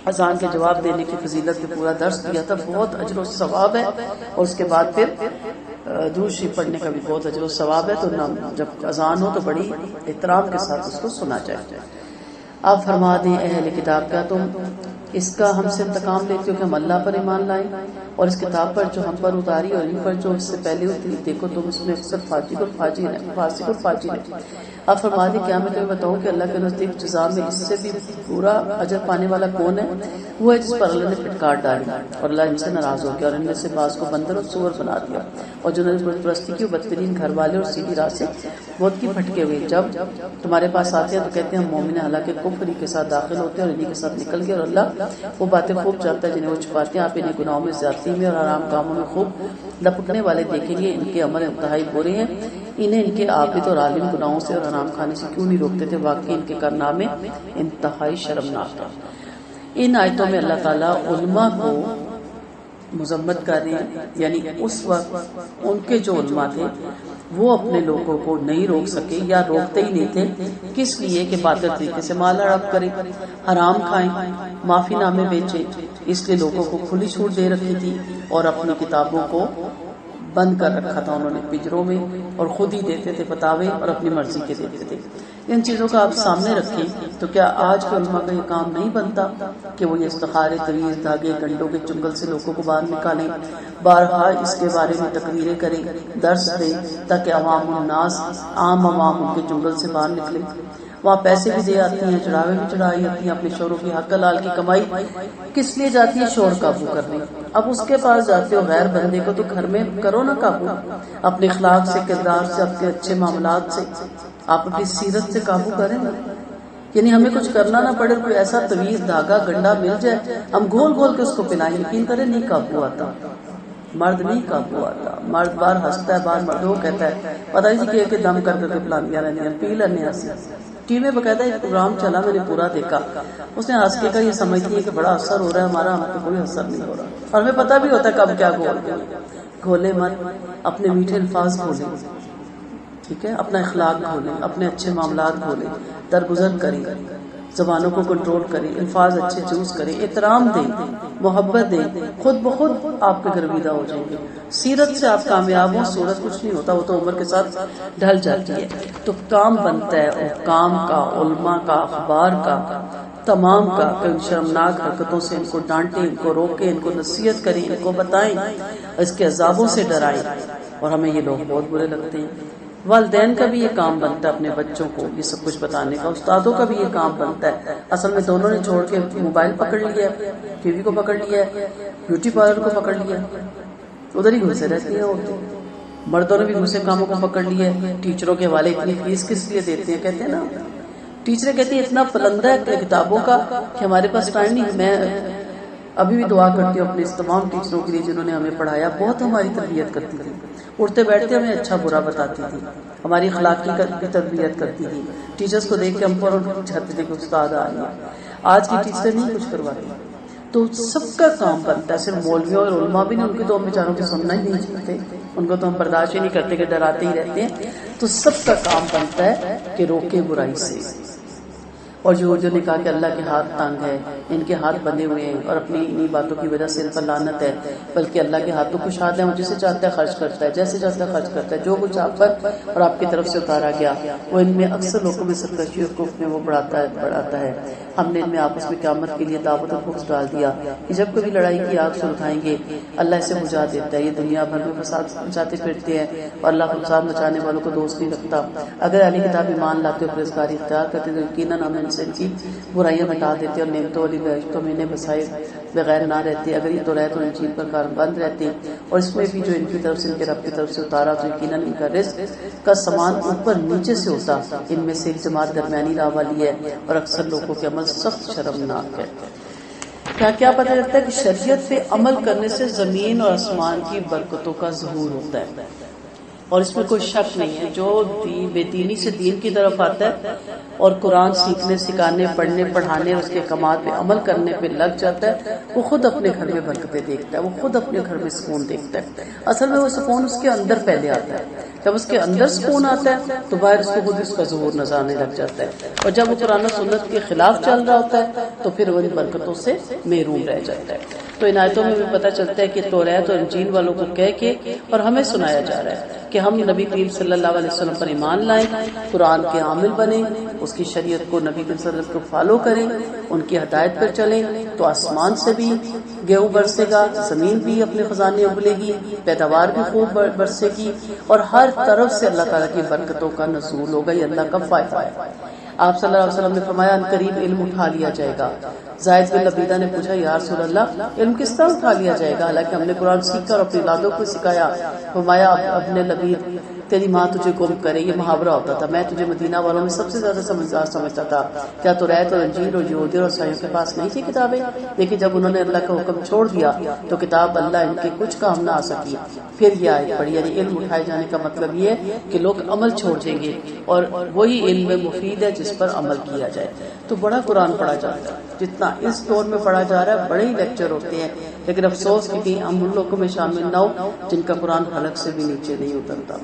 اذان کے جواب دینے کی فضیلت پہ پورا درس دیا تھا، بہت اجر و ثواب ہے، اور اس کے بعد پھر درود شریف پڑھنے کا بھی بہت اجر و ثواب ہے۔ تو جب اذان ہو تو بڑی احترام کے ساتھ اس کو سنا جائے۔ آپ فرما دیں اے اہل کتاب، کیا تم اس کا ہم سے انتقام لیتے ہو کہ ہم اللہ پر ایمان لائیں اور اس کتاب پر جو ہم پر اتاری اور ان پر جو اس سے پہلے ہوتی؟ دیکھو تم اس میں اکثر فاسق اور فاجر ہے۔ آپ فرما دیں کیا میں تمہیں بتاؤں کہ اللہ کے نزدیک جزا میں اس سے بھی پورا اجر پانے والا کون ہے؟ وہ ہے جس پر اللہ نے پھٹکار ڈالی اور اللہ ان سے ناراض ہو گیا اور ان میں سے بعض کو بندر اور سور بنا دیا، اور جنہوں نے بت پرستی کی وہ بدترین گھر والے اور سیدھی راہ سے بہت کی پھٹکے ہوئے۔ جب تمہارے پاس آتے ہیں تو کہتے ہیں ہم مومن ہیں، حالانکہ کفر ہی کے ساتھ داخل ہوتے ہیں اور انہی کے ساتھ نکل گئے، اور اللہ وہ باتیں خوب جانتا ہے جنہیں وہ چھپاتے ہیں۔ آپ انہیں گناہوں میں زیادتی میں اور حرام کاموں میں خوب لپٹنے والے دیکھیں گے، ان کے عمل انتہائی برے ہیں، انہیں ان کے عابد اور عالم گناہوں سے اور حرام کھانے سے کیوں نہیں روکتے تھے؟ واقعی ان کے کارنامے انتہائی شرمناک ہیں۔ ان آیتوں میں اللہ تعالیٰ علماء کو مذمت کر رہے ہیں، یعنی اس وقت ان کے جو علماء تھے وہ اپنے لوگوں کو نہیں روک سکے یا روکتے ہی نہیں تھے، کس لیے کہ باطل طریقے سے مال ہڑپ کریں، حرام کھائیں، معافی نامے بیچیں، اس لیے لوگوں کو کھلی چھوٹ دے رکھی تھی اور اپنی کتابوں کو بند کر رکھا تھا انہوں نے پجروں میں، اور خود ہی دیتے تھے فتاوے اور اپنی مرضی کے دیتے تھے۔ ان چیزوں کا آپ سامنے رکھیں تو کیا آج کے علماء کا یہ کام نہیں بنتا کہ وہ یہ استخارے، تویز، دھاگے، گنڈوں کے چنگل سے لوگوں کو باہر نکالیں، بارہا اس کے بارے میں تقریریں کریں، درس دیں تاکہ عوام الناس، عام عوام ان کے چنگل سے باہر نکلیں؟ وہاں پیسے بھی دے آتی ہیں، چڑھاوے بھی چڑھائی آتی ہیں، اپنے شوہروں کی حق حلال کی کمائی کس لیے جاتی ہے؟ شوہر قابو کرنے۔ اب اس کے پاس جاتے ہو غیر بندے کو تو گھر میں کرو نا قابو، اپنے اخلاق سے، کردار سے، اپنے اچھے معاملات سے، آپ اپنی سیرت سے قابو کریں نا، یعنی ہمیں کچھ کرنا نہ پڑے، کوئی ایسا تویز، دھاگا، گنڈا مل جائے، ہم گھول گھول کے اس کو پلائیں، یقین کریں نہیں قابو آتا، مرد نہیں قابو آتا۔ مرد بار ہنستا ہے، بار مرد وہ کہتا ہے پتہ نہیں کہ دم کر کر کے پلانیاں رہنیاں، پی لینے ہنسی۔ ٹی وی میں باقاعدہ ایک پروگرام چلا، میں نے پورا دیکھا، اس نے ہنس کے کہا یہ سمجھتی ہے کہ بڑا اثر ہو رہا ہے ہمارا، ہم پہ کوئی اثر نہیں ہو رہا، اور ہمیں پتہ بھی ہوتا ہے کب کیا گھولے مت، اپنے میٹھے الفاظ گھولیں، ٹھیک ہے، اپنا اخلاق گھولیں، اپنے اچھے معاملات گھولیں، درگزر کریں، زبانوں کو کنٹرول کریں، الفاظ اچھے چوز کریں، احترام دیں، محبت دیں، خود بخود آپ کے گرویدہ ہو جائیں گے۔ سیرت سے آپ کامیاب ہوں، صورت کچھ نہیں ہوتا، وہ تو عمر کے ساتھ ڈھل جاتی ہے۔ تو کام بنتا ہے حکام کا، علماء کا، اخبار کا، تمام کا، کہ ان شرمناک حرکتوں سے ان کو ڈانٹیں، ان کو روکیں، ان کو نصیحت کریں، ان کو بتائیں، اس کے عذابوں سے ڈرائیں، اور ہمیں یہ لوگ بہت برے لگتے ہیں۔ والدین کا بھی یہ کام بنتا ہے اپنے بچوں کو یہ سب کچھ بتانے کا، استادوں کا بھی یہ کام بنتا ہے۔ اصل میں دونوں نے چھوڑ کے موبائل پکڑ لیا ہے، ٹی وی کو پکڑ لیا ہے، بیوٹی پارلر کو پکڑ لیا ہے، ادھر ہی گھسے رہتی ہیں عورتیں۔ مردوں نے بھی دوسرے کاموں کو پکڑ لیا ہے، ٹیچروں کے حوالے اتنی فیس کس لیے دیتے ہیں؟ کہتے ہیں نا ٹیچریں کہتی ہیں اتنا پلندہ ہے کتابوں کا کہ ہمارے پاس ٹائم نہیں. میں ابھی بھی دعا کرتی ہوں اپنے اس تمام ٹیچروں کے لیے جنہوں نے ہمیں پڑھایا. بہت ہماری تربیت کرتی تھی, اٹھتے بیٹھتے ہمیں اچھا برا بتاتی تھی, ہماری اخلاقی کی تربیت کرتی تھی. ٹیچرز کو دیکھ کے ہم فوراً چاہتے تھے کہ استاد آ گیا. آج کی ٹیچریں نہیں کچھ کرواتی. تو سب کا کام بنتا ہے, صرف مولویوں اور علماء بھی نہیں, ان کی تو ہم بیچاروں کو سننا ہی نہیں چاہتے, ان کو تو ہم برداشت ہی نہیں کرتے کہ ڈراتے ہی رہتے ہیں. تو سب کا کام بنتا ہے کہ روکے برائی سے. اور جو نے کہا کہ اللہ کے ہاتھ تنگ ہے, ان کے ہاتھ بندے ہوئے ہیں اور اپنی انہی باتوں کی وجہ سے ان پر لعنت ہے, بلکہ اللہ کے ہاتھ تو کشاد ہے, وہ جسے چاہتا ہے خرچ کرتا ہے, جیسے چاہتا ہے خرچ کرتا ہے. جو کچھ آپ پر اور آپ کی طرف سے اتارا گیا وہ ان میں اکثر لوگوں میں سرکشی اور کفر میں وہ بڑھاتا ہے. ہم نے ان میں آپس میں قیامت کے لیے دعوت اور بغض ڈال دیا کہ جب کبھی لڑائی کی آگ سلگھائیں گے اللہ اسے بجھا دیتا ہے. یہ دنیا بھر میں فساد مچاتے پھرتے ہیں اور اللہ فساد مچانے والوں کو دوست نہیں رکھتا. اگر اہل کتاب ایمان لاتے اور پرہیزگاری اختیار کرتے تو یقیناً ہم ان سے ان کی برائیاں مٹا دیتے اور نعمتوں والی بہشتوں میں انہیں بسائے بغیر نہ رہتے. اگر یہ توریت اور انجیل پر کار بند رہتے اور اس میں بھی جو ان کی طرف سے ان کے رب کی طرف سے اتارا تو یقیناً ان کا رزق کا سامان اوپر نیچے سے ہوتا. ان میں سے ایک جماعت درمیانی راہ والی ہے اور اکثر لوگوں کے عمل سخت شرمناک ہے. کیا پتہ لگتا ہے کہ شریعت پہ عمل کرنے سے زمین اور آسمان کی برکتوں کا ظہور ہوتا ہے, اور اس میں کوئی شک نہیں ہے. جو بے دینی سے دین کی طرف آتا ہے اور قرآن سیکھنے سکھانے پڑھنے پڑھانے اور اس کے کمال پہ عمل کرنے پہ لگ جاتا ہے, وہ خود اپنے گھر میں برکتیں دیکھتا ہے, وہ خود اپنے گھر میں سکون دیکھتا ہے. اصل میں وہ سکون اس کے اندر پہلے آتا ہے. جب اس کے اندر سکون آتا ہے تو باہر اس کو خود اس کا ظہور نظر آنے لگ جاتا ہے. اور جب وہ قرآن و سنت کے خلاف چل رہا ہوتا ہے تو پھر وہ ان برکتوں سے محروم رہ جاتا ہے. تو ان آیتوں میں بھی پتہ چلتا ہے کہ توریت اور انجیل والوں کو کہہ کے اور ہمیں سنایا جا رہا ہے کہ ہم نبی کریم صلی اللہ علیہ وسلم پر ایمان لائیں, قرآن کے عامل بنیں, اس کی شریعت کو نبی کریم صلی اللہ علیہ وسلم کو فالو کریں, ان کی ہدایت پر چلیں, تو آسمان سے بھی گیہوں برسے گا, زمین بھی اپنے خزانے اگلے گی, پیداوار بھی خوب برسے گی, اور ہر طرف سے اللہ تعالیٰ کی برکتوں کا نزول ہوگا. یہ اللہ کا فائدہ ہے. آپ صلی اللہ علیہ وسلم نے فرمایا ان قریب علم اٹھا لیا جائے گا. زائد بن لبیدہ نے پوچھا یا رسول اللہ علم کس طرح اٹھا لیا جائے گا, حالانکہ ہم نے قرآن سیکھ کر اپنی اولادوں کو سکھایا. فرمایا ابن لبید تیری ماں تجھے گم کرے, یہ محاورہ ہوتا تھا. میں تجھے مدینہ والوں میں سب سے زیادہ سمجھدار سمجھتا تھا. کیا توریت اور انجیل اور یہودیوں اور عیسائیوں کے پاس نہیں تھی کتابیں, لیکن جب انہوں نے اللہ کا حکم چھوڑ دیا تو کتاب اللہ ان کے کچھ کام نہ آ سکی. پھر یہ آیت پڑھی, یعنی علم اٹھائے جانے کا مطلب یہ ہے کہ لوگ عمل چھوڑ دیں گے اور وہی علم مفید ہے جس پر عمل کیا جائے. تو بڑا قرآن پڑھا جاتا ہے, جتنا اس دور میں پڑھا جا رہا ہے بڑے ہی لیکچر ہوتے ہیں, لیکن افسوس کہ ہم ان لوگوں میں شامل نہ ہو جن کا قرآن حلق سے بھی نیچے نہیں اترتا.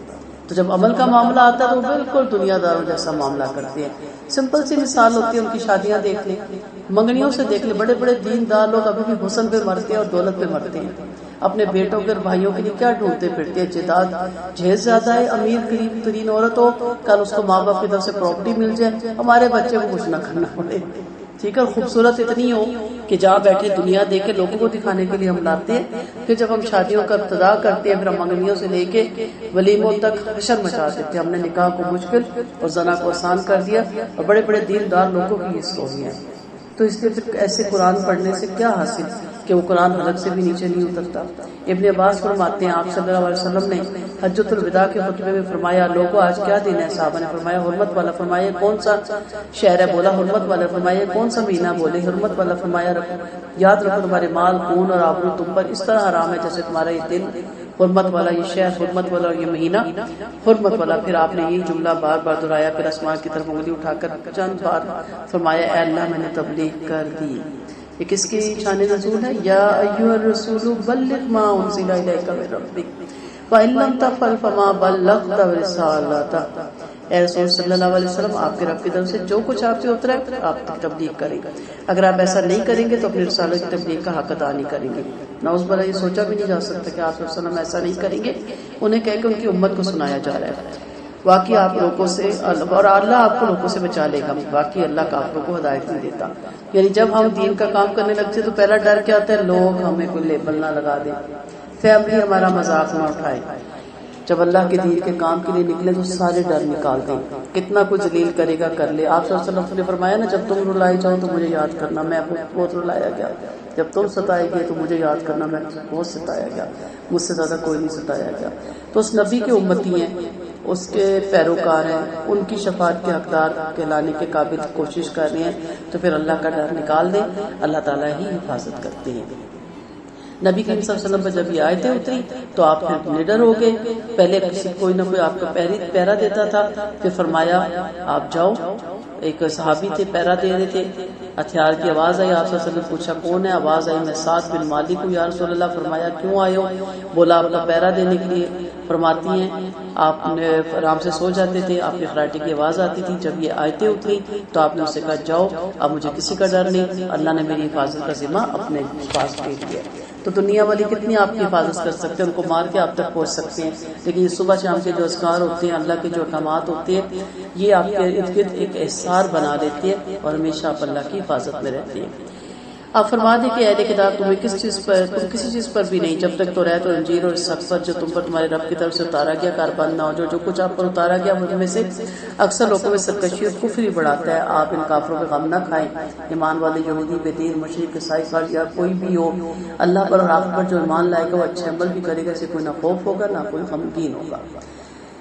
تو جب عمل کا معاملہ آتا ہے تو بالکل دنیا داروں جیسا معاملہ کرتے ہیں. سمپل سی مثال ہوتی ہے, ان کی شادیاں دیکھ لیں, منگنیوں سے دیکھ لیں. بڑے بڑے دیندار لوگ ابھی بھی حسن پہ مرتے ہیں اور دولت پہ مرتے ہیں. اپنے بیٹوں کے اور بھائیوں کے لیے کیا ڈھونڈتے پھرتے ہیں, جداد جہیز زیادہ ہے, امیر قریب ترین عورت ہو, کل اس کو ماں باپ کی طرف سے پراپرٹی مل جائے, ہمارے بچے کو کچھ نہ کرنا پڑے. ٹھیک ہے, خوبصورت اتنی ہو کہ جہاں بیٹھے دنیا دیکھے, لوگوں کو دکھانے کے لیے ہم لاتے ہیں. پھر جب ہم شادیوں کا ابتدا کرتے ہیں پھر ہم منگنیوں سے لے کے ولیموں تک حشر مچا دیتے ہیں. ہم نے نکاح کو مشکل اور زنا کو آسان کر دیا, اور بڑے بڑے دیندار لوگوں کی یہ اسٹوریاں ہیں. تو اس لیے پھر ایسے قرآن پڑھنے سے کیا حاصل کہ وہ قرآن حلق سے بھی نیچے نہیں اترتا. ابن عباس فرماتے ہیں آپ صلی اللہ علیہ وسلم نے حجۃ الوداع کے خطبے میں فرمایا لوگوں آج کیا دن ہے. صحابہ نے فرمایا حرمت والا. فرمایا کون سا شہر ہے, بولا حرمت والا. فرمایا کون سا مہینہ, بولے حرمت والا. فرمایا یاد رکھو تمہارے مال خون اور آبرو تم پر اس طرح حرام ہے جیسے تمہارا یہ دن حرمت والا, یہ شہر حرمت والا, اور یہ مہینہ حرمت والا. پھر آپ نے یہ جملہ بار بار دہرایا, پھر آسمان کی طرف انگلی اٹھا کر چند بار فرمایا اے اللہ میں نے تبلیغ کر دی. یہ کس کی شان نزول ہے, یا ایھا الرسول بلغ ما انزل الیک من ربک وان لم تفعل فما بلغت رسالتہ. اے رسول صلی اللہ علیہ وسلم آپ کے رب کی طرف سے جو کچھ آپ سے اترا ہے آپ تک تبلیغ کریں. اگر آپ ایسا نہیں کریں گے تو اپنی رسالت کی تبلیغ کا حق ادا نہیں کریں گے. نعوذ باللہ, یہ سوچا بھی نہیں جا سکتا کہ آپ صلی اللہ علیہ وسلم ایسا نہیں کریں گے. انہیں کہہ کہ ان کی امت کو سنایا جا رہا ہے. واقعی آپ لوگوں سے اور اللہ آپ کو لوگوں سے بچا لے گا. واقعی اللہ کا آپ لوگوں کو ہدایت نہیں دیتا. یعنی جب ہم دین کا کام کرنے لگتے تو پہلا ڈر کیا ہوتا ہے, لوگ ہمیں کوئی لیبل نہ لگا دیں, فیملی ہمارا مذاق نہ اٹھائے. جب اللہ کے دین کے کام کے لیے نکلے تو سارے ڈر نکال دیں. کتنا کچھ ذلیل کرے گا کر لے. آپ صلی اللہ علیہ وسلم نے فرمایا نا جب تم رلائے جاؤ تو مجھے یاد کرنا, میں بہت رلایا گیا. جب تم ستائے گئے تو مجھے یاد کرنا, میں بہت ستایا گیا, مجھ سے زیادہ کوئی نہیں ستایا گیا. تو اس نبی کے امتی ہیں, اس کے پیروکار ہیں، ان کی شفاعت کے حقدار کہلانے کے قابل کوشش کر رہے ہیں، تو پھر اللہ کا ڈر نکال دیں، اللہ تعالیٰ ہی حفاظت کرتے ہیں۔ نبی کریم صلی اللہ علیہ وسلم پر جب یہ آیتیں اتری تو آپ پھر نڈر ہو گئے، پہلے کوئی نہ کوئی آپ کو پیرا دیتا تھا، پھر فرمایا آپ جاؤ، ایک صحابی تھے پیرا دے رہے تھے، ہتھیار کی آواز آئی، آپ صلی اللہ علیہ وسلم نے پوچھا کون ہے، آواز آئی میں سعد بن مالک ہوں یا رسول اللہ، فرمایا کیوں آئے ہو، بولا آپ کا پیرا دینے کے لیے، فرماتی ہیں آپ نے آرام سے سو جاتے تھے، آپ کی خراٹے کی آواز آتی تھی، جب یہ آیتیں اتری تو آپ نے اسے کہا جاؤ، اب مجھے کسی کا ڈر نہیں، اللہ نے میری حفاظت کا ذمہ اپنے پاس دے دیا۔ تو دنیا والی کتنی آپ کی حفاظت کر سکتے ہیں، ان کو مار کے آپ تک پہنچ سکتے ہیں، لیکن یہ صبح شام کے جو اذکار ہوتے ہیں، اللہ کے جو احکامات ہوتے ہیں، یہ آپ کے ارد گرد ایک احسار بنا دیتے ہیں اور ہمیشہ آپ اللہ کی حفاظت میں رہتے ہیں۔ آپ فرما دیں کہ اہل کتاب تمہیں تم کسی چیز پر بھی نہیں، جب تک توریت اور انجیل اور اس سب پر جو تم پر تمہارے رب کی طرف سے اتارا گیا کاربند نہ ہو، جو کچھ آپ پر اتارا گیا ان میں سے اکثر لوگوں میں سرکشی اور کفر ہی بڑھاتا ہے۔ آپ ان کافروں پہ غم نہ کھائیں، ایمان والے یہودی بے دین مشرک عیسائی یا کوئی بھی ہو، اللہ پر اور آخرت پر جو ایمان لائے گا وہ اچھے عمل بھی کرے گا، اسے کوئی نہ خوف ہوگا نہ کوئی غمگین ہوگا۔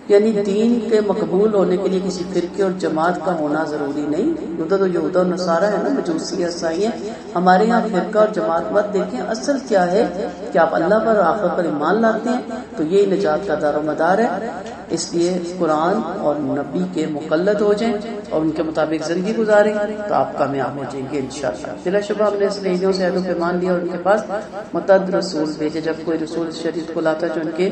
یعنی دین کے مقبول ہونے کے لیے کسی فرقے اور جماعت کا ہونا ضروری نہیں۔ یہودا و نصارہ ہے نا، مجوسی عیسائی ہیں، ہمارے یہاں فرقہ اور جماعت مت دیکھیں، اصل کیا ہے کہ آپ اللہ پر اور آخرت پر ایمان لاتے ہیں تو یہی نجات کا دار و مدار ہے۔ اس لیے قرآن اور نبی کے مقلد ہو جائیں اور ان کے مطابق زندگی گزاریں تو آپ کامیاب ہو جائیں گے انشاءاللہ۔ بلا شبہ ہم نے اس لیے سے عہد و پیمان لیا اور ان کے پاس متعدد رسول بھیجے، جب کوئی رسول شریعت کو لاتا جو ان کے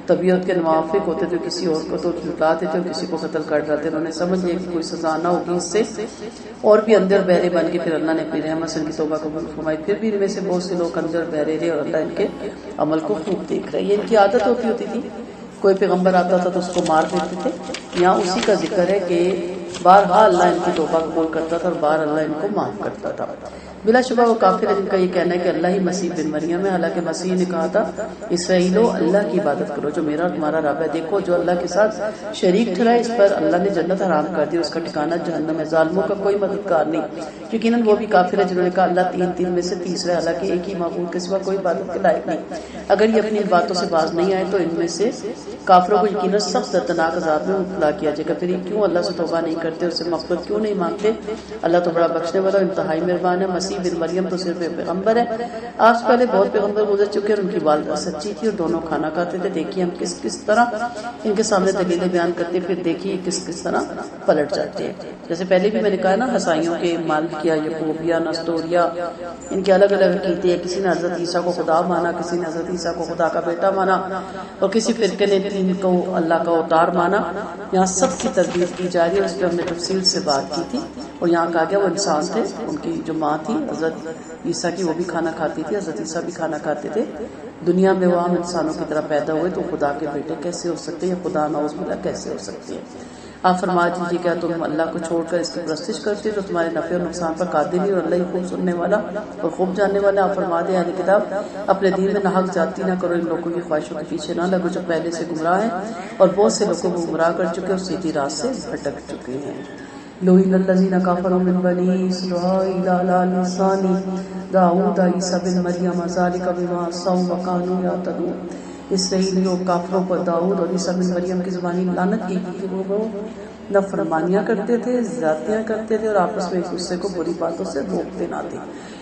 طبیعت کے موافق ہوتے تو کسی اور کو تو جھٹلاتے تھے اور کسی کو قتل کر ڈالتے، انہوں نے سمجھ لیا کہ کوئی سزا نہ ہوگی اس سے، اور بھی اندر بہرے بن کے پھر اللہ نے اپنی رحمت سے ان کی توبہ قبول فرمائی۔ پھر بھی ان میں سے بہت سے لوگ اندر بہرے رہے اور اللہ ان کے عمل کو خوب دیکھ رہے۔ یہ ان کی عادت ہوتی تھی، کوئی پیغمبر آتا تھا تو اس کو مار دیتے تھے۔ یہاں اسی کا ذکر ہے کہ بارہا اللہ ان کی توبہ قبول کرتا تھا اور بار اللہ ان کو معاف کرتا تھا۔ بلا شبہ وہ کافر ہے جن کا یہ کہنا ہے کہ اللہ ہی مسیح بن مریم ہے، حالانکہ مسیح نے کہا تھا اسرائیلو اللہ کی عبادت کرو جو میرا اور تمہارا رب ہے۔ دیکھو جو اللہ کے ساتھ شریک ٹھہرائے اس پر اللہ نے جنت حرام کر دی، اس کا ٹھکانہ جہنم ہے، ظالموں کا کوئی مددگار نہیں۔ یقیناً وہ بھی کافر ہے جنہوں نے کہا اللہ تین میں سے تیسرا ہے، حالانکہ ایک ہی معبود کے سوا کوئی عبادت کے لائق نہیں۔ اگر یہ اپنی باتوں سے باز نہیں آئے تو ان میں سے کافروں کو یقیناً سخت دردناک عذاب میں مبتلا کیا جائے گا۔ پھر یہ کیوں اللہ سے توبہ نہیں کرتے، اس سے مغفرت کیوں نہیں مانگتے؟ اللہ تو بڑا بخشنے والا انتہائی مہربان ہے۔ مسیح بن مریم تو صرف ایک پیغمبر ہے، آج پہلے بہت پیغمبر گزر چکے اور ان کی والدہ سچی تھی اور دونوں کھانا کھاتے تھے۔ دیکھیے ہم کس طرح ان کے سامنے دلیلیں بیان کرتے، پھر دیکھیے کس طرح پلٹ جاتے ہیں۔ جیسے پہلے بھی میں نے کہا نا، حسائیوں کے مالکیہ، یعقوبیہ، نستوریہ، ان کے الگ الگ عقیدے ہیں۔ کسی نے حضرت عیسیٰ کو خدا مانا، کسی نے حضرت عیسیٰ کو خدا کا بیٹا مانا، اور کسی فرقے نے ان کو اللہ کا اوتار مانا۔ یہاں سب کی تردید کی جا رہی ہے، اس پہ ہم نے تفصیل سے بات کی تھی، اور یہاں کہا گیا وہ انسان تھے، ان کی جو ماں تھی حضرت عیسیٰ کی وہ بھی کھانا کھاتی تھی، حضرت عیسیٰ بھی کھانا کھاتے تھے۔ دنیا میں وہ عام انسانوں کی طرح پیدا ہوئے تو خدا کے بیٹے کیسے ہو سکتے ہیں، یا خدا نعوذ باللہ کیسے ہو سکتے ہیں؟ آپ فرما دیجیے کیا تم اللہ کو چھوڑ کر اس کی پرستش کرتے جو تمہارے نفع اور نقصان پر قادر نہیں، اور اللہ ہی خوب سننے والا اور خوب جاننے والا۔ آپ فرما دیں اہل کتاب اپنے دین میں ناحق زیادتی نہ کرو، ان لوگوں کی خواہشوں کے پیچھے نہ لگو جو پہلے سے گمراہ ہیں، اور بہت سے لوگوں کو گمراہ کر چکے اور سیدھی راہ سے بھٹک چکے ہیں۔ لوئن الذین کفروا من بنی اسرائیل علی لسان داؤد عیسیٰ بن مریم ذلک بما عصوا وکانوا یعتدون۔ اسرائیلیوں کافروں پر داؤد اور عیسیٰ بن مریم کی زبانی لعنت کی کہ وہ نافرمانیاں کرتے تھے، زیادتیاں کرتے تھے، اور آپس میں ایک دوسرے کو بری باتوں سے روکتے نہ تھے۔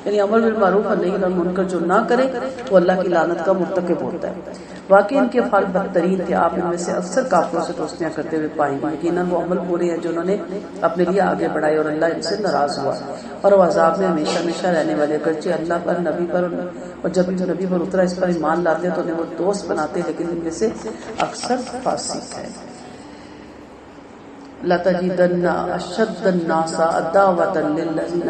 یعنی امر بالمعروف اور نہی عن المنکر جو نہ کرے وہ اللہ کی لعنت کا مرتکب ہوتا ہے۔ واقعی ان کے افعال بدترین تھے، آپ ان میں سے اکثر کافروں سے دوستیاں کرتے ہوئے پائیں گے۔ یقیناً وہ عمل پورے ہیں جو انہوں نے اپنے لیے آگے بڑھائے اور اللہ ان سے ناراض ہوا، اور وہ عذاب میں ہمیشہ ہمیشہ رہنے والے۔ اگرچہ اللہ پر، نبی پر، اور جب جو نبی پر اترا اس پر ایمان لاتے تو انہیں وہ دوست بناتے، لیکن ان میں سے اکثر فاسق ہیں۔ لَتَجِدَنَّ أَشَدَّ النَّاسِ عَدَاوَةً لِلَّذِينَ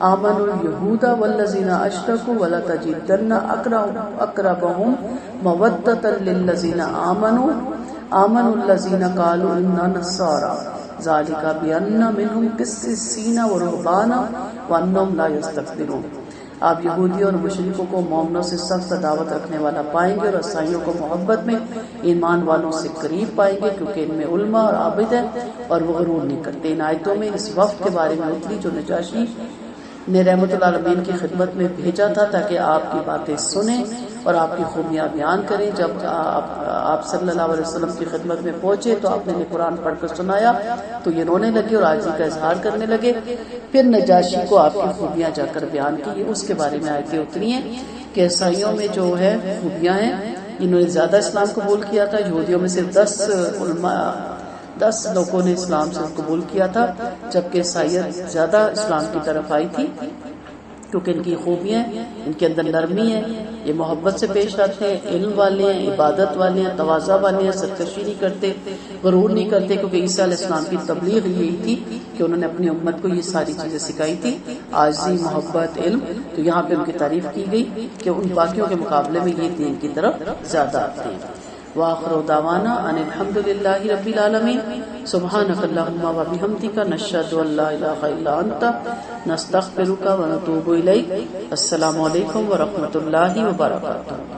آمنوا اليهود والذين اشركوا ولتجدن اقربهم مودة للذين آمنوا الذين قالوا إنا نصارى ذلك بأن منهم قسيسين ورهبانا وأنهم لا يستكبرون۔ آپ یہودیوں اور مشرکوں کو مومنوں سے سخت عداوت رکھنے والا پائیں گے، اور عیسائیوں کو محبت میں ایمان والوں سے قریب پائیں گے، کیونکہ ان میں علماء اور عابد ہیں اور وہ غرور نہیں کرتے۔ ان آیتوں میں اس وفد کے بارے میں اتری جو نجاشی نے رحمت العالمین کی خدمت میں بھیجا تھا تاکہ آپ کی باتیں سنیں اور آپ کی خوبیاں بیان کریں۔ جب آپ صلی اللہ علیہ وسلم کی خدمت میں پہنچے تو آپ نے قرآن پڑھ کر سنایا تو یہ رونے لگے اور عاجزی کا اظہار کرنے لگے۔ پھر نجاشی کو آپ کی خوبیاں جا کر بیان کی، اس کے بارے میں آیتیں اتری ہیں کہ عیسائیوں میں جو ہے خوبیاں ہیں، انہوں نے زیادہ اسلام قبول کیا تھا، یہودیوں میں سے 10 لوگوں نے اسلام سے قبول کیا تھا، جبکہ عیسائیت زیادہ اسلام کی طرف آئی تھی، کیونکہ ان کی خوبیاں، ان کے اندر نرمی ہے، یہ محبت سے پیش آتے ہیں، علم والے ہیں، عبادت والے ہیں، تواضع والے ہیں، سرکشی نہیں کرتے، غرور نہیں کرتے، کیونکہ عیسیٰ علیہ السلام کی تبلیغ یہی تھی کہ انہوں نے اپنی امت کو یہ ساری چیزیں سکھائی تھی، عاجزی، محبت، علم۔ تو یہاں پہ ان کی تعریف کی گئی کہ ان باقیوں کے مقابلے میں یہ دین کی طرف زیادہ آتے ہیں۔ وآخر دعوانا ان الحمد للہ رب العالمین سبحانک اللہم و بحمدک نشہد ان لا الہ الا انت نستغفرک و نتوب الیک۔ السلام علیکم ورحمۃ اللہ وبرکاتہ۔